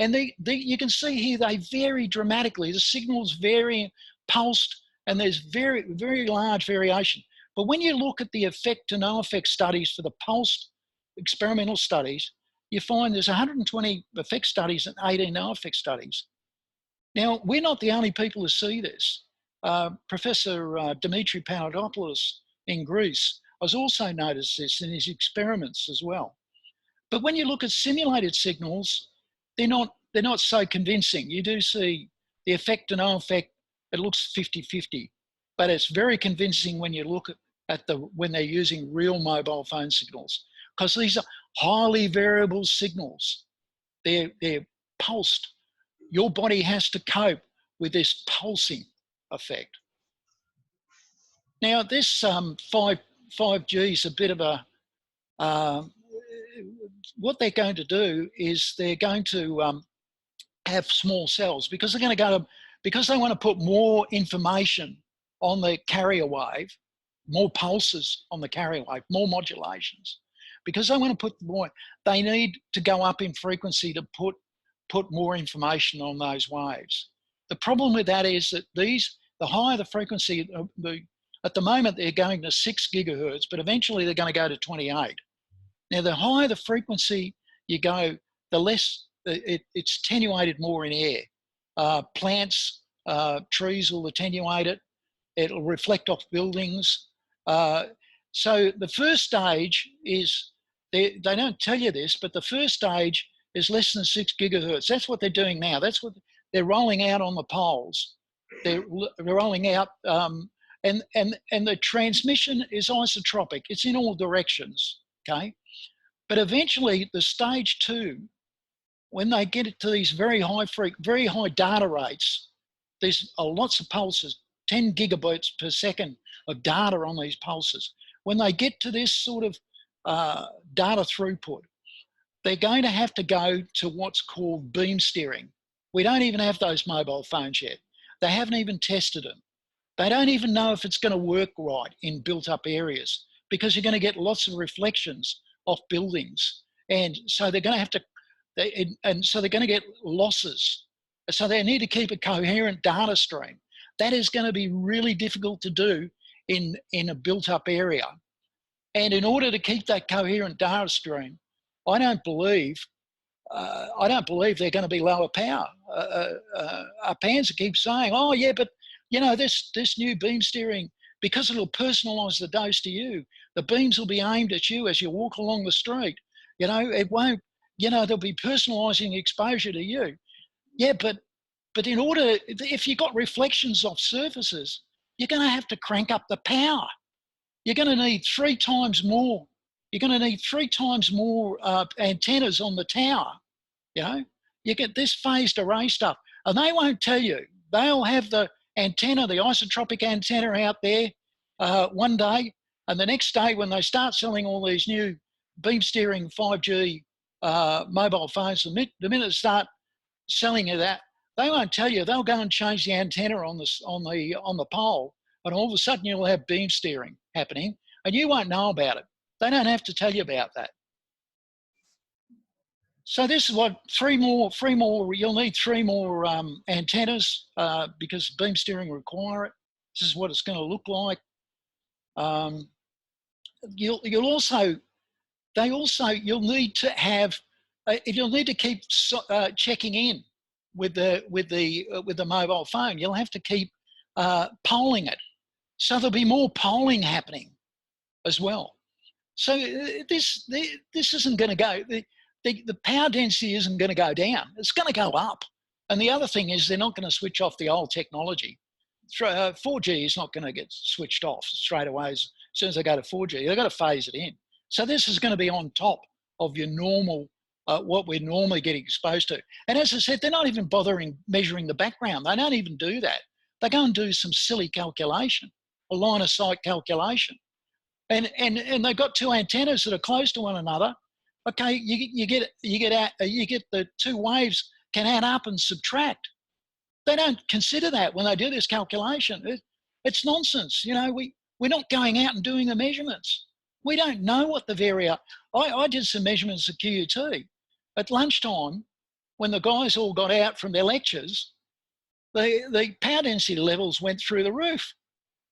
And you can see here they vary dramatically. The signals vary, pulsed, and there's very, very large variation. But when you look at the effect to no effect studies for the pulsed experimental studies, you find there's 120 effect studies and 18 no effect studies. Now, we're not the only people who see this. Professor Dimitri Panagopoulos in Greece has also noticed this in his experiments as well. But when you look at simulated signals, they're not so convincing. You do see the effect to no effect, it looks 50-50, but it's very convincing when you look at when they're using real mobile phone signals, because these are highly variable signals. They're pulsed. Your body has to cope with this pulsing effect. Now, this 5G is a bit of a, what they're going to do is they're going to have small cells, because they're going to because they want to put more information on the carrier wave, more pulses on the carrier wave, more modulations. Because they want to put more, they need to go up in frequency to put more information on those waves. The problem with that is that the higher the frequency, the At the moment, they're going to 6 gigahertz, but eventually they're going to go to 28. Now, the higher the frequency you go, the less it's attenuated more in air. Plants, trees will attenuate it. It'll reflect off buildings. So the first stage is, they don't tell you this, but the first stage is less than 6 gigahertz. That's what they're doing now. That's what they're rolling out on the poles. They're rolling out, and the transmission is isotropic. It's in all directions, okay? But eventually, the stage 2, when they get it to these very high data rates, there's lots of pulses, 10 gigabytes per second of data on these pulses. When they get to this sort of data throughput, they're going to have to go to what's called beam steering. We don't even have those mobile phones yet. They haven't even tested them. They don't even know if it's going to work right in built up areas, because you're going to get lots of reflections off buildings. And so they're going to have to, so they're going to get losses. So they need to keep a coherent data stream. That is going to be really difficult to do in a built up area. And in order to keep that coherent data stream, I don't believe they're going to be lower power. ARPANSA keeps saying, oh yeah, but you know, this new beam steering, because it'll personalise the dose to you, the beams will be aimed at you as you walk along the street. You know, it won't, you know, they'll be personalising exposure to you. Yeah, but in order, if you've got reflections off surfaces, you're going to have to crank up the power. You're going to need 3 times more. You're going to need 3 times more antennas on the tower. You know, you get this phased array stuff, and they won't tell you. They'll have the antenna, the isotropic antenna out there one day, and the next day when they start selling all these new beam steering 5G mobile phones, the minute they start selling you that, they won't tell you. They'll go and change the antenna on the pole, and all of a sudden you'll have beam steering happening, and you won't know about it. They don't have to tell you about that. So this is what you'll need 3 more antennas because beam steering require it. This is what it's going to look like. You'll need to have, you'll need to keep checking in with the mobile phone. You'll have to keep polling it. So there'll be more polling happening as well. So this isn't going to go, the power density isn't going to go down. It's going to go up. And the other thing is they're not going to switch off the old technology. 4G is not going to get switched off straight away as soon as they go to 4G. They've got to phase it in. So this is going to be on top of your normal, what we're normally getting exposed to. And as I said, they're not even bothering measuring the background. They don't even do that. They go and do some silly calculation, a line of sight calculation. And they've got 2 antennas that are close to one another. Okay, you get the 2 waves can add up and subtract. They don't consider that when they do this calculation. It's nonsense. You know, we're not going out and doing the measurements. We don't know what the variation. I did some measurements at QUT. At lunchtime, when the guys all got out from their lectures, the power density levels went through the roof.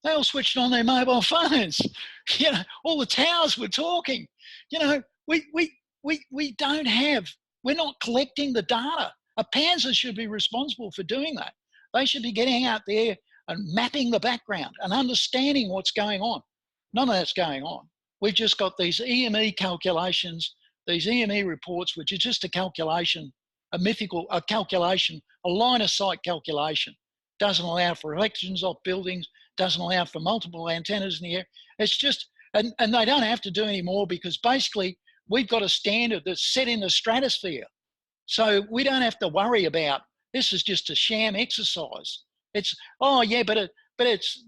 They all switched on their mobile phones. You know, all the towers were talking. You know, we don't have, we're not collecting the data. ARPANSA should be responsible for doing that. They should be getting out there and mapping the background and understanding what's going on. None of that's going on. We've just got these EME calculations, these EME reports, which is just a calculation, a calculation, a line of sight calculation. Doesn't allow for reflections off buildings, doesn't allow for multiple antennas in the air. It's just, and they don't have to do any more because basically we've got a standard that's set in the stratosphere. So we don't have to worry about, this is just a sham exercise. It's, oh yeah, but it's,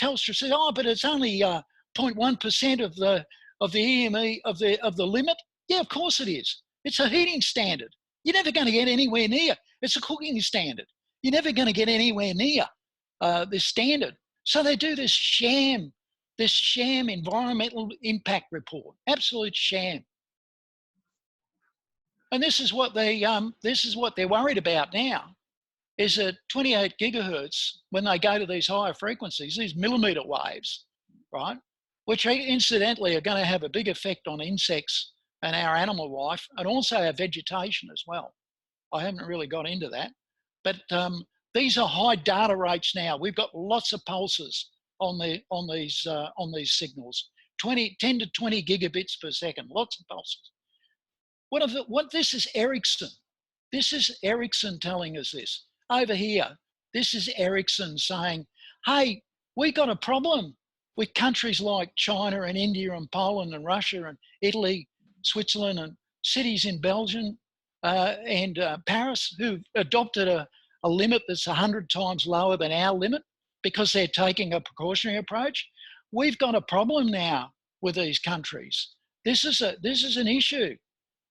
Telstra says, oh, but it's only 0.1% of the EME, of the limit. Yeah, of course it is. It's a heating standard. You're never going to get anywhere near. It's a cooking standard. You're never going to get anywhere near this standard. So they do this sham environmental impact report, absolute sham. And this is what they're worried about now. is at 28 gigahertz, when they go to these higher frequencies, these millimeter waves, right, which incidentally are going to have a big effect on insects and our animal life, and also our vegetation as well. I haven't really got into that, but these are high data rates now. We've got lots of pulses on these signals, 10 to 20 gigabits per second, lots of pulses. This is Ericsson. This is Ericsson telling us this. Over here, this is Ericsson saying, hey, we got a problem with countries like China and India and Poland and Russia and Italy, Switzerland and cities in Belgium and Paris who've adopted a limit that's 100 times lower than our limit because they're taking a precautionary approach. We've got a problem now with these countries. This is an issue.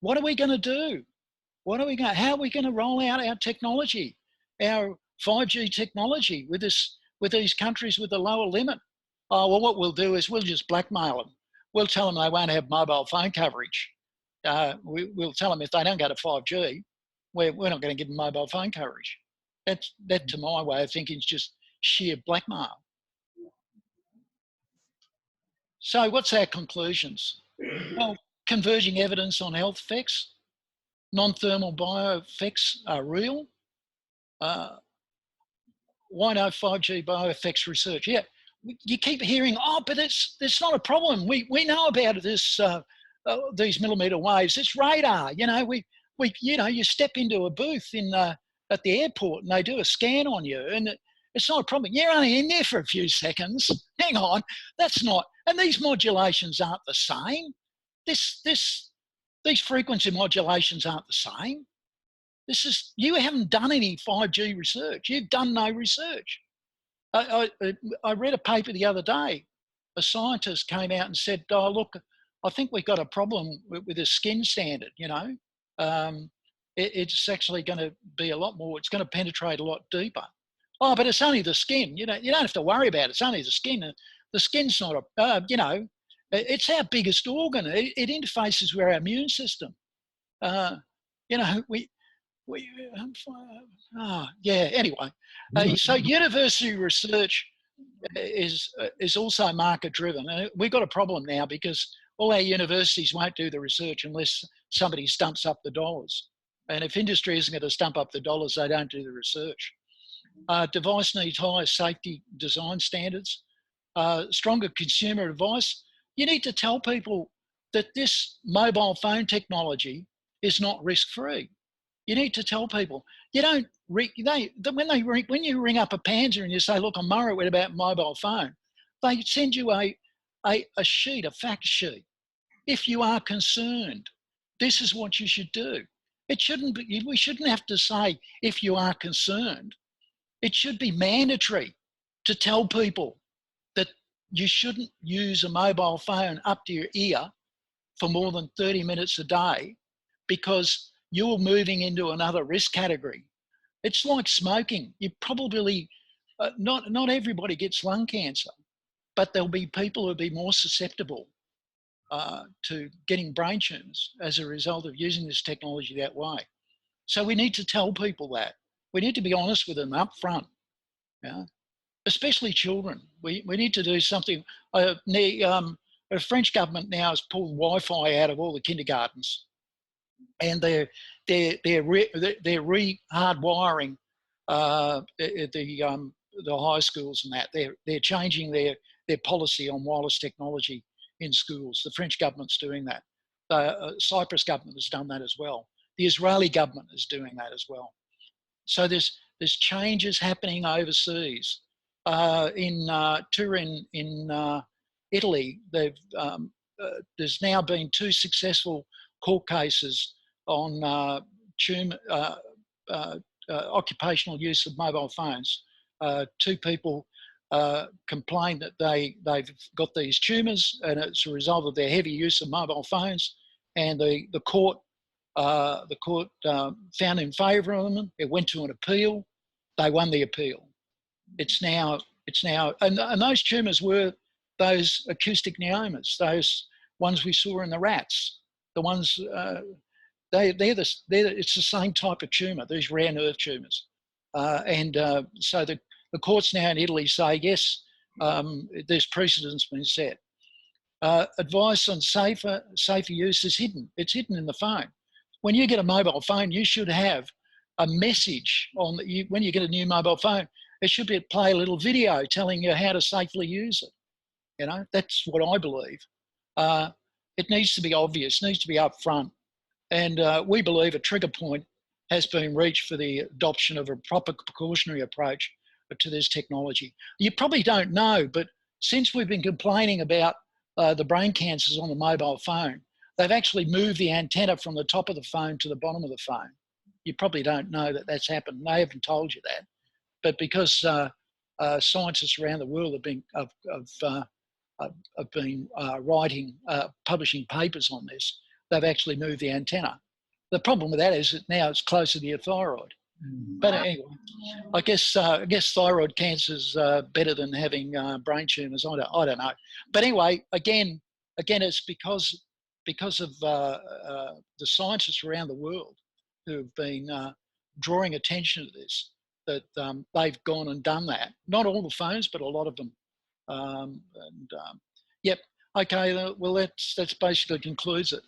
What are we going to do? How are we going to roll out our technology, our 5G technology with these countries with a lower limit? Oh, well, what we'll do is we'll just blackmail them. We'll tell them they won't have mobile phone coverage. We'll tell them if they don't go to 5G, we're not going to give them mobile phone coverage. That, to my way of thinking, is just sheer blackmail. So what's our conclusions? Well, converging evidence on health effects. Non-thermal bioeffects are real. Why no 5G bioeffects research? Yeah, you keep hearing, oh, but it's not a problem. We know about this these millimeter waves. It's radar. You know, you step into a booth at the airport and they do a scan on you, and it's not a problem. You're only in there for a few seconds. Hang on, that's not. And these modulations aren't the same. These frequency modulations aren't the same. You haven't done any 5G research. You've done no research. I read a paper the other day. A scientist came out and said, oh, look, I think we've got a problem with the skin standard, you know. It's actually going to be a lot more, it's going to penetrate a lot deeper. Oh, but it's only the skin. You don't have to worry about it. It's only the skin. The skin's not you know, it's our biggest organ. It interfaces with our immune system. You know, anyway. So university research is also market driven. And we've got a problem now because all our universities won't do the research unless somebody stumps up the dollars. And if industry isn't going to stump up the dollars, they don't do the research. Device needs higher safety design standards. Stronger consumer advice. You need to tell people that this mobile phone technology is not risk-free. You need to tell people. You don't. When you ring up a Panza and you say, "Look, I'm worried about mobile phone," they send you a sheet, a fact sheet. If you are concerned, this is what you should do. It shouldn't be. We shouldn't have to say if you are concerned. It should be mandatory to tell people that you shouldn't use a mobile phone up to your ear for more than 30 minutes a day because you're moving into another risk category. It's like smoking. You probably, not everybody gets lung cancer, but there'll be people who'll be more susceptible to getting brain tumours as a result of using this technology that way. So we need to tell people that. We need to be honest with them up front, yeah? Especially children. We need to do something. The French government now has pulled Wi-Fi out of all the kindergartens, and they're re-hardwiring the high schools and that. They're changing their policy on wireless technology in schools. The French government's doing that. The Cyprus government has done that as well. The Israeli government is doing that as well. So there's changes happening overseas. In Turin, in Italy, there's now been 2 successful court cases on occupational use of mobile phones. 2 people complained that they've got these tumours, and it's a result of their heavy use of mobile phones. And the court found in favour of them. It went to an appeal. They won the appeal. It's now, and those tumours were those acoustic neomas, those ones we saw in the rats. The ones it's the same type of tumour. These rare nerve tumours. So the courts now in Italy say, yes, there's precedence been set. Advice on safer use is hidden. It's hidden in the phone. When you get a mobile phone, you should have a message on when you get a new mobile phone. It should play a little video telling you how to safely use it. You know, that's what I believe. It needs to be obvious, needs to be upfront. And we believe a trigger point has been reached for the adoption of a proper precautionary approach to this technology. You probably don't know, but since we've been complaining about the brain cancers on the mobile phone, they've actually moved the antenna from the top of the phone to the bottom of the phone. You probably don't know that that's happened. They haven't told you that. But because scientists around the world have been publishing papers on this, they've actually moved the antenna. The problem with that is that now it's closer to your thyroid. But anyway, I guess thyroid cancer's better than having brain tumours. I don't know. But anyway, again, it's because of the scientists around the world who have been drawing attention to this, that they've gone and done that. Not all the phones, but a lot of them. Yep. Okay. Well, that's basically concludes it.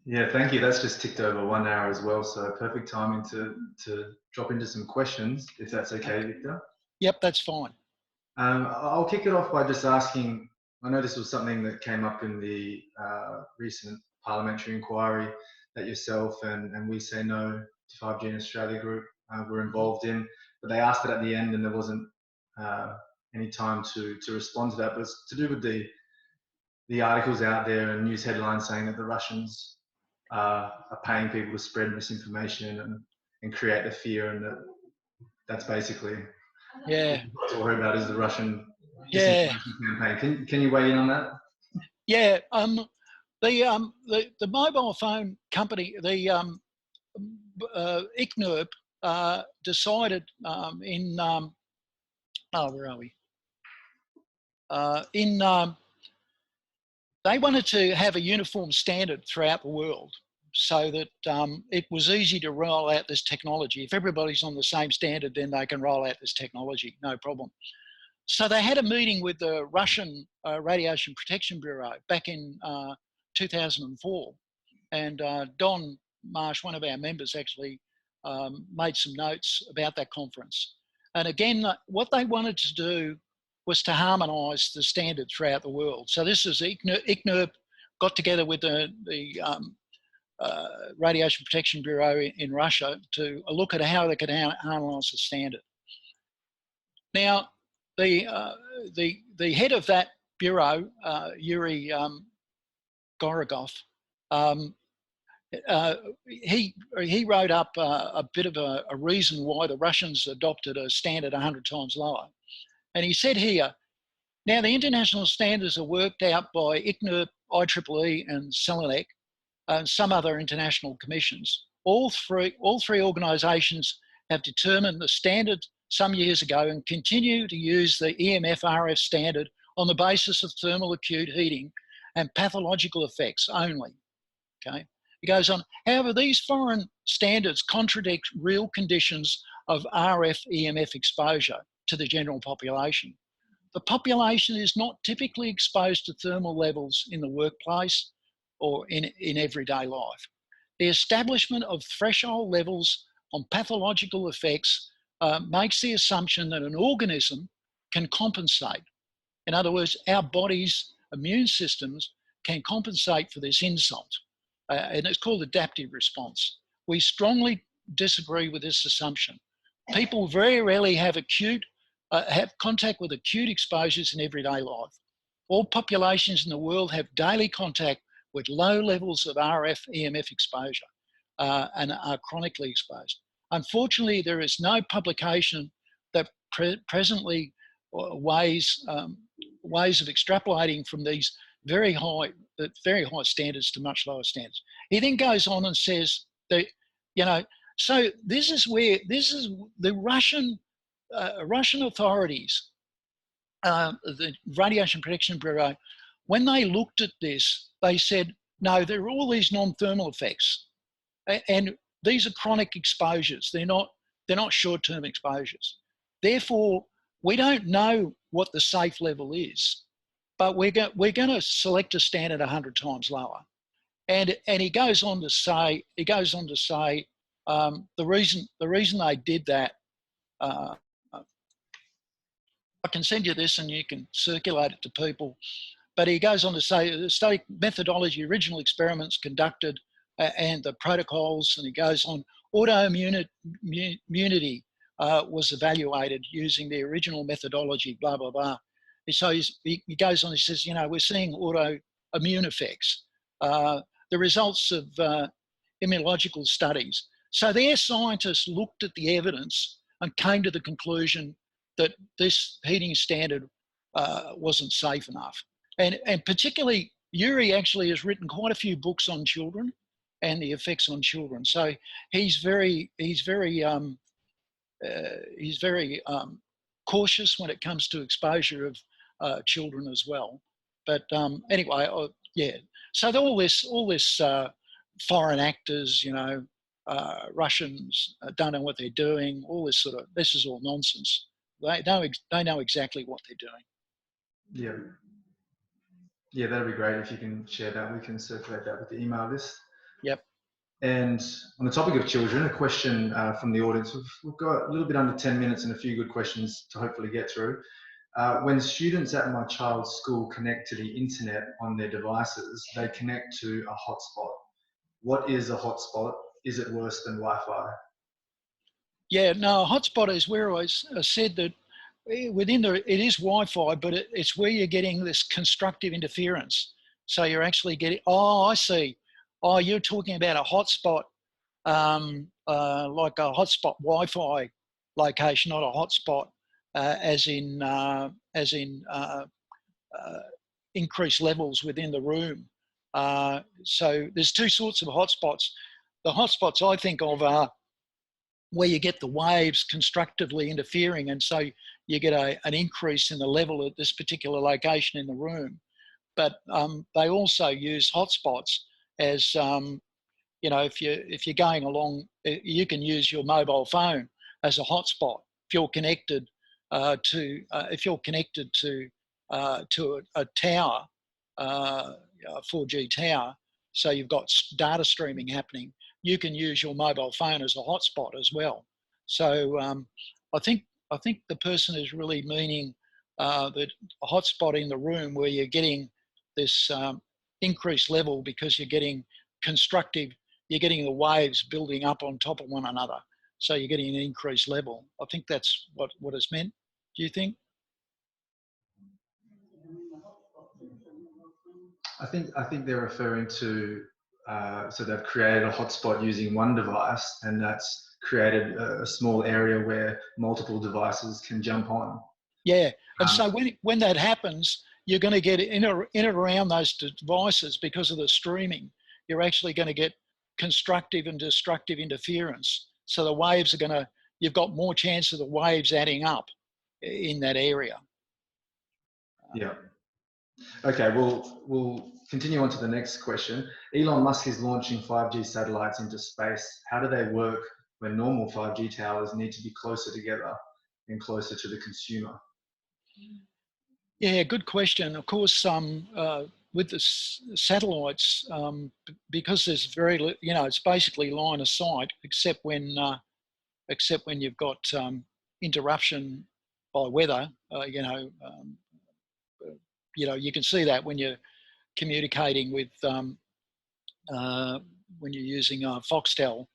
Yeah, thank you. That's just ticked over 1 hour as well, so perfect timing to drop into some questions, if that's okay, Victor. Yep, that's fine. I'll kick it off by just asking, I know this was something that came up in the recent parliamentary inquiry that yourself and We Say No to 5G in Australia group were involved in, but they asked it at the end and there wasn't any time to respond to that. But it's to do with the articles out there and news headlines saying that the Russians are paying people to spread misinformation and create the fear, and that's basically what to worry about is the Russian disinformation campaign. Can you weigh in on that? Yeah, the mobile phone company, the ICNIRP, decided in where are we? They wanted to have a uniform standard throughout the world so that it was easy to roll out this technology. If everybody's on the same standard, then they can roll out this technology, no problem. So they had a meeting with the Russian Radiation Protection Bureau back in 2004. And Don Marsh, one of our members, actually made some notes about that conference. And again, what they wanted to do was to harmonise the standard throughout the world. So this is ICNIRP got together with the Radiation Protection Bureau in Russia to look at how they could harmonise the standard. Now, the head of that bureau, Yuri Gorogov, he wrote up a bit of a reason why the Russians adopted a standard 100 times lower. And he said here, now the international standards are worked out by ICNIRP, IEEE and Selenek and some other international commissions. All three organisations have determined the standard some years ago and continue to use the EMF RF standard on the basis of thermal acute heating and pathological effects only. Okay. He goes on, however, these foreign standards contradict real conditions of RF EMF exposure to the general population. The population is not typically exposed to thermal levels in the workplace or in everyday life. The establishment of threshold levels on pathological effects makes the assumption that an organism can compensate. In other words, our body's immune systems can compensate for this insult. And it's called adaptive response. We strongly disagree with this assumption. People very rarely have contact with acute exposures in everyday life. All populations in the world have daily contact with low levels of RF EMF exposure and are chronically exposed. Unfortunately, there is no publication that presently ways of extrapolating from these very high standards to much lower standards. He then goes on and says that, so this is the Russian authorities, the Radiation Protection Bureau, when they looked at this, they said, no, there are all these non-thermal effects. And these are chronic exposures. They're not They're not short-term exposures. Therefore, we don't know what the safe level is, but we're going to select a standard 100 times lower. And he goes on to say, the reason they did that. I can send you this and you can circulate it to people. But he goes on to say the study methodology, original experiments conducted, and the protocols, and he goes on, autoimmunity was evaluated using the original methodology, blah, blah, blah. So he goes on, he says, you know, we're seeing autoimmune effects. The results of immunological studies. So their scientists looked at the evidence and came to the conclusion that this heating standard wasn't safe enough. And particularly, Yuri actually has written quite a few books on children and the effects on children. So he's very cautious when it comes to exposure of children as well. But anyway, yeah. So all this foreign actors, you know, Russians don't know what they're doing. All this this is all nonsense. They know exactly what they're doing. Yeah. Yeah, that'd be great if you can share that. We can circulate that with the email list. Yep. And on the topic of children, a question from the audience. We've got a little bit under 10 minutes and a few good questions to hopefully get through. When students at my child's school connect to the internet on their devices, they connect to a hotspot. What is a hotspot? Is it worse than Wi-Fi? Yeah, no, a hotspot is where I said that it is Wi-Fi, but it's where you're getting this constructive interference. So you're actually getting, oh, I see. Oh, you're talking about a hotspot, like a hotspot Wi-Fi location, not a hotspot as in increased levels within the room. So there's two sorts of hotspots. The hotspots I think of are where you get the waves constructively interfering, and so you get an increase in the level at this particular location in the room. But they also use hotspots as, you know, if you're going along, you can use your mobile phone as a hotspot if you're connected to a tower, a 4G tower. So you've got data streaming happening. You can use your mobile phone as a hotspot as well. So I think the person is really meaning that a hotspot in the room where you're getting this increased level because you're getting constructive, you're getting the waves building up on top of one another. So you're getting an increased level. I think that's what it's meant. Do you think? I think they're referring to, so they've created a hotspot using one device, and that's created a small area where multiple devices can jump on. Yeah, and so when that happens, you're going to get in and around those devices because of the streaming. You're actually going to get constructive and destructive interference. So the waves are you've got more chance of the waves adding up in that area. Yeah. Okay, we'll continue on to the next question. Elon Musk is launching 5G satellites into space. How do they work when normal 5G towers need to be closer together and closer to the consumer? Yeah, good question. Of course, with the satellites, because there's very, you know, it's basically line of sight, except when you've got interruption by weather. You can see that when you're communicating with when you're using Foxtel,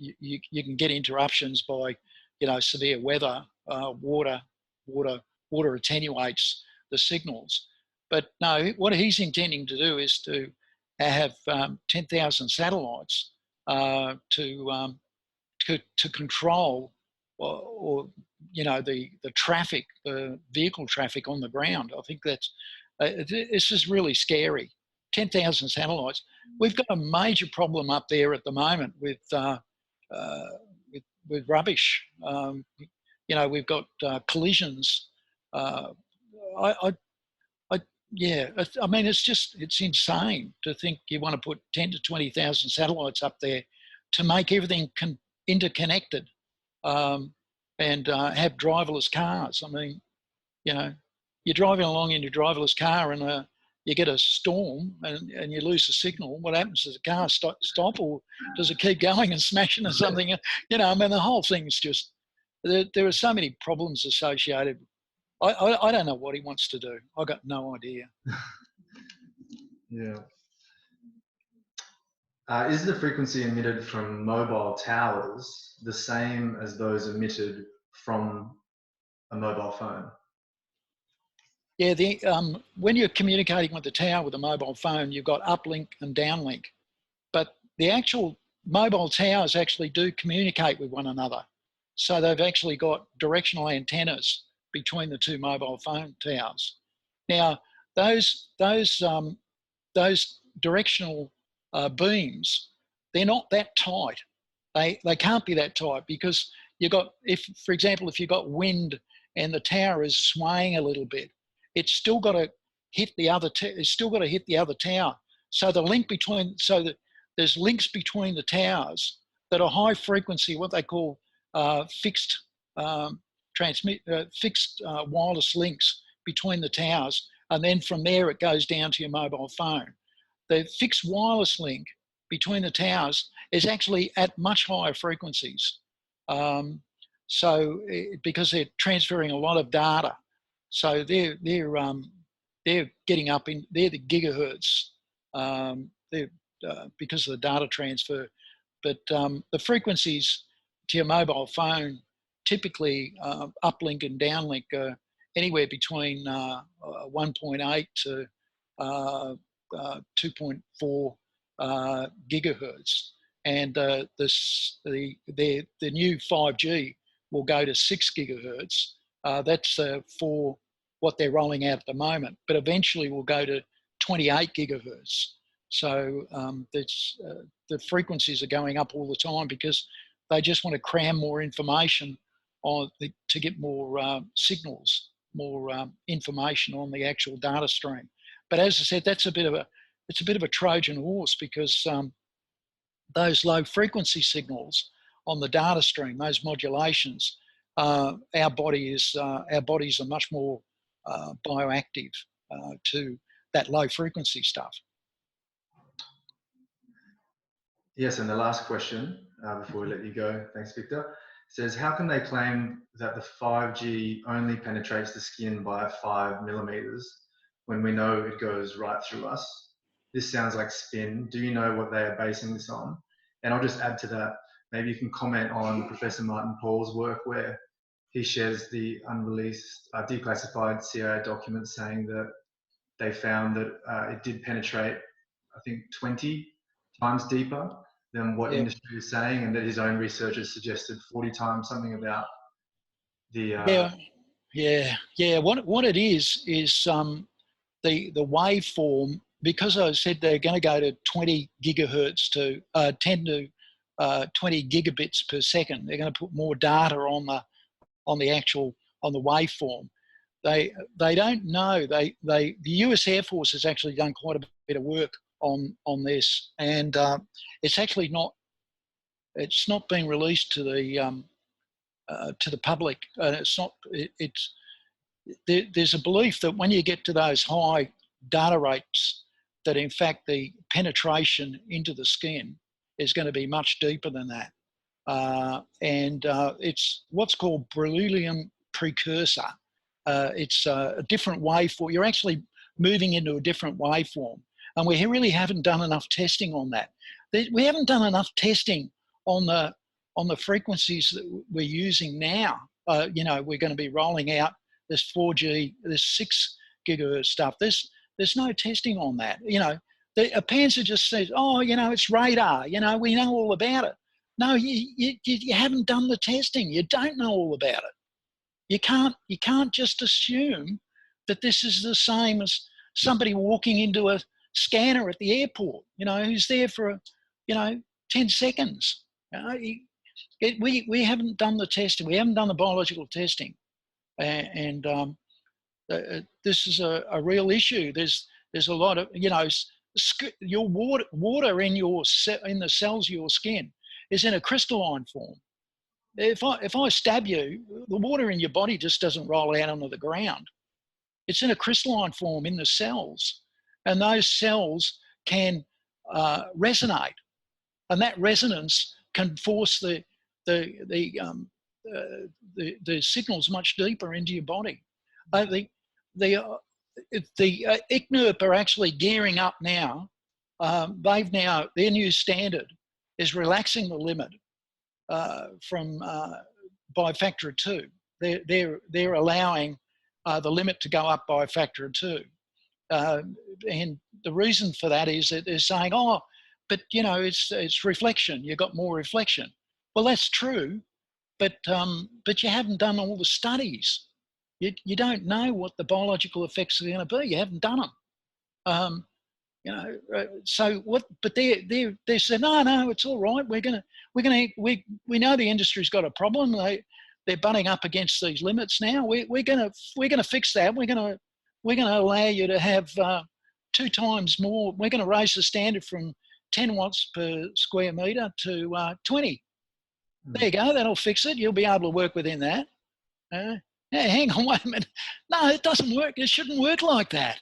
you can get interruptions by, you know, severe weather. Water attenuates the signals. But no, what he's intending to do is to have 10,000 satellites to control or you know, the traffic, the vehicle traffic on the ground. I think that's this is really scary. 10,000 satellites. We've got a major problem up there at the moment with rubbish. You know, we've got collisions. Yeah, I mean, it's insane to think you want to put 10 to 20,000 satellites up there to make everything interconnected, and have driverless cars. I mean, you know, you're driving along in your driverless car and you get a storm and you lose the signal. What happens? Does the car stop, or does it keep going and smash into something? You know, I mean, the whole thing's just, there are so many problems associated. I don't know what he wants to do. I got no idea. Yeah. Is the frequency emitted from mobile towers the same as those emitted from a mobile phone? Yeah, when you're communicating with the tower with a mobile phone, you've got uplink and downlink. But the actual mobile towers actually do communicate with one another. So they've actually got directional antennas between the two mobile phone towers. Now, those directional beams, they're not that tight. They can't be that tight, because you've got, for example, if you've got wind and the tower is swaying a little bit, it's still got to hit the other. It's still got to hit the other tower. So the link between, so that there's links between the towers that are high frequency, what they call fixed wireless links between the towers, and then from there it goes down to your mobile phone. The fixed wireless link between the towers is actually at much higher frequencies. Because they're transferring a lot of data, so they're getting up in, they're the gigahertz. Because of the data transfer, but the frequencies to your mobile phone, typically uplink and downlink, are anywhere between 1.8 to 2.4 gigahertz, and the new 5G will go to 6 gigahertz. That's for what they're rolling out at the moment, but eventually will go to 28 gigahertz. So the frequencies are going up all the time because they just want to cram more information on to get more signals, more information on the actual data stream. But as I said, it's a bit of a Trojan horse, because those low frequency signals on the data stream, those modulations, our bodies are much more bioactive to that low frequency stuff. Yes, and the last question before we let you go, thanks Victor, says, how can they claim that the 5G only penetrates the skin by 5 millimeters when we know it goes right through us? This sounds like spin. Do you know what they are basing this on? And I'll just add to that, maybe you can comment on Professor Martin Paul's work, where he shares the unreleased, declassified CIA documents saying that they found that it did penetrate, I think, 20 times deeper than what industry is saying, and that his own research has suggested 40 times, something about the... What it is the waveform, because I said they're going to go to 20 gigahertz to 10 to 20 gigabits per second. They're going to put more data on the waveform. They don't know. The US Air Force has actually done quite a bit of work on this, and it's actually not been released to the public. There's a belief that when you get to those high data rates, that in fact the penetration into the skin is going to be much deeper than that. It's what's called beryllium precursor. It's a different waveform. You're actually moving into a different waveform. And we really haven't done enough testing on that. We haven't done enough testing on the frequencies that we're using now. We're going to be rolling out this 4G, this 6 gigahertz stuff. There's no testing on that. ARPANSA just says, oh, it's radar. We know all about it. No, you haven't done the testing. You don't know all about it. You can't just assume that this is the same as somebody walking into a scanner at the airport, who's there for, 10 seconds. We haven't done the testing. We haven't done the biological testing. And this is a real issue. There's a lot of, your water in the cells of your skin is in a crystalline form. If I stab you, the water in your body just doesn't roll out onto the ground. It's in a crystalline form in the cells, and those cells can resonate, and that resonance can force the signals much deeper into your body. The ICNIRP are actually gearing up now. Their new standard is relaxing the limit from by a factor of 2. They're allowing the limit to go up by a factor of 2. And the reason for that is that they're saying, oh, but you know, it's reflection. You've got more reflection. Well, that's true, but you haven't done all the studies. You don't know what the biological effects are going to be. You haven't done them. You know, so what? But they said, no, it's all right. We know the industry's got a problem. They're butting up against these limits now. We're gonna fix that. We're gonna allow you to have 2 times more. We're gonna raise the standard from 10 watts per square metre to 20. There you go. That'll fix it. You'll be able to work within that. Hey, hang on, wait a minute. No, it doesn't work. It shouldn't work like that.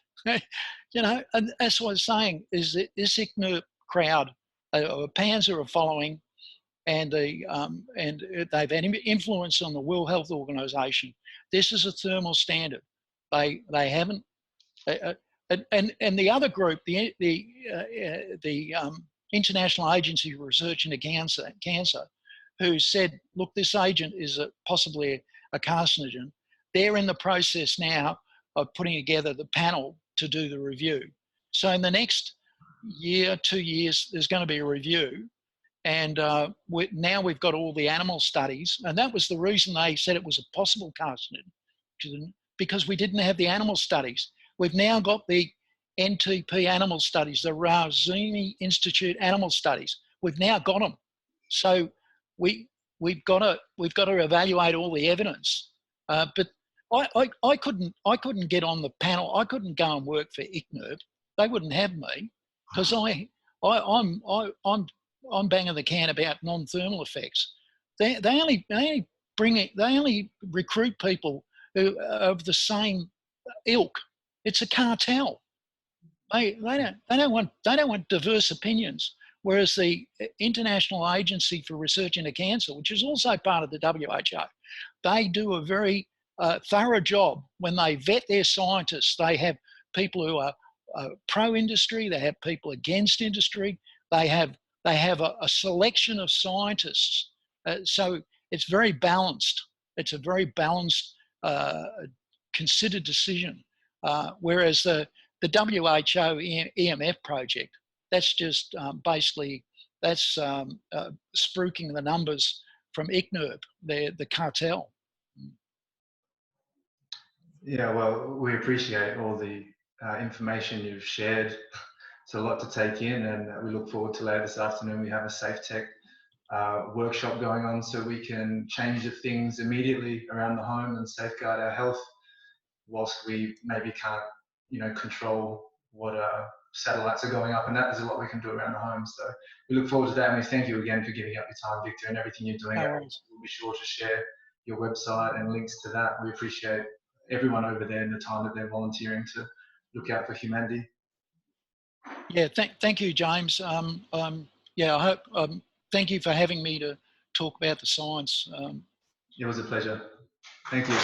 You know, and that's what I was saying, is that this ICNIRP crowd, PANSA are following, and they've had influence on the World Health Organization. This is a thermal standard. They haven't, and the other group, the International Agency for Research into Cancer, who said, look, this agent is possibly a carcinogen. They're in the process now of putting together the panel to do the review. So in the next year, 2 years, there's going to be a review. And now we've got all the animal studies. And that was the reason they said it was a possible carcinogen, because we didn't have the animal studies. We've now got the NTP animal studies, the Rauzzini Institute animal studies. We've now got them. So we've got to evaluate all the evidence. But I couldn't get on the panel. I couldn't go and work for ICNIRP. They wouldn't have me, because I'm banging the can about non-thermal effects. They only recruit people who are of the same ilk. It's a cartel. They don't want diverse opinions. Whereas the International Agency for Research into Cancer, which is also part of the WHO, they do a very thorough job. When they vet their scientists, they have people who are pro-industry, they have people against industry, they have a selection of scientists. So it's very balanced. It's a very balanced, considered decision. Whereas the WHO EMF project, that's just basically, that's spruiking the numbers from ICNIRP, the cartel. Yeah, well, we appreciate all the information you've shared. It's a lot to take in, and we look forward to later this afternoon. We have a Safe Tech workshop going on, so we can change the things immediately around the home and safeguard our health, whilst we maybe can't, you know, control what satellites are going up, and that is a lot we can do around the home. So we look forward to that, and we thank you again for giving up your time, Victor, and everything you're doing. We'll be sure to share your website and links to that. We appreciate everyone over there and the time that they're volunteering to look out for humanity. Yeah, thank you, James. Yeah, I hope. Thank you for having me to talk about the science. It was a pleasure. Thank you.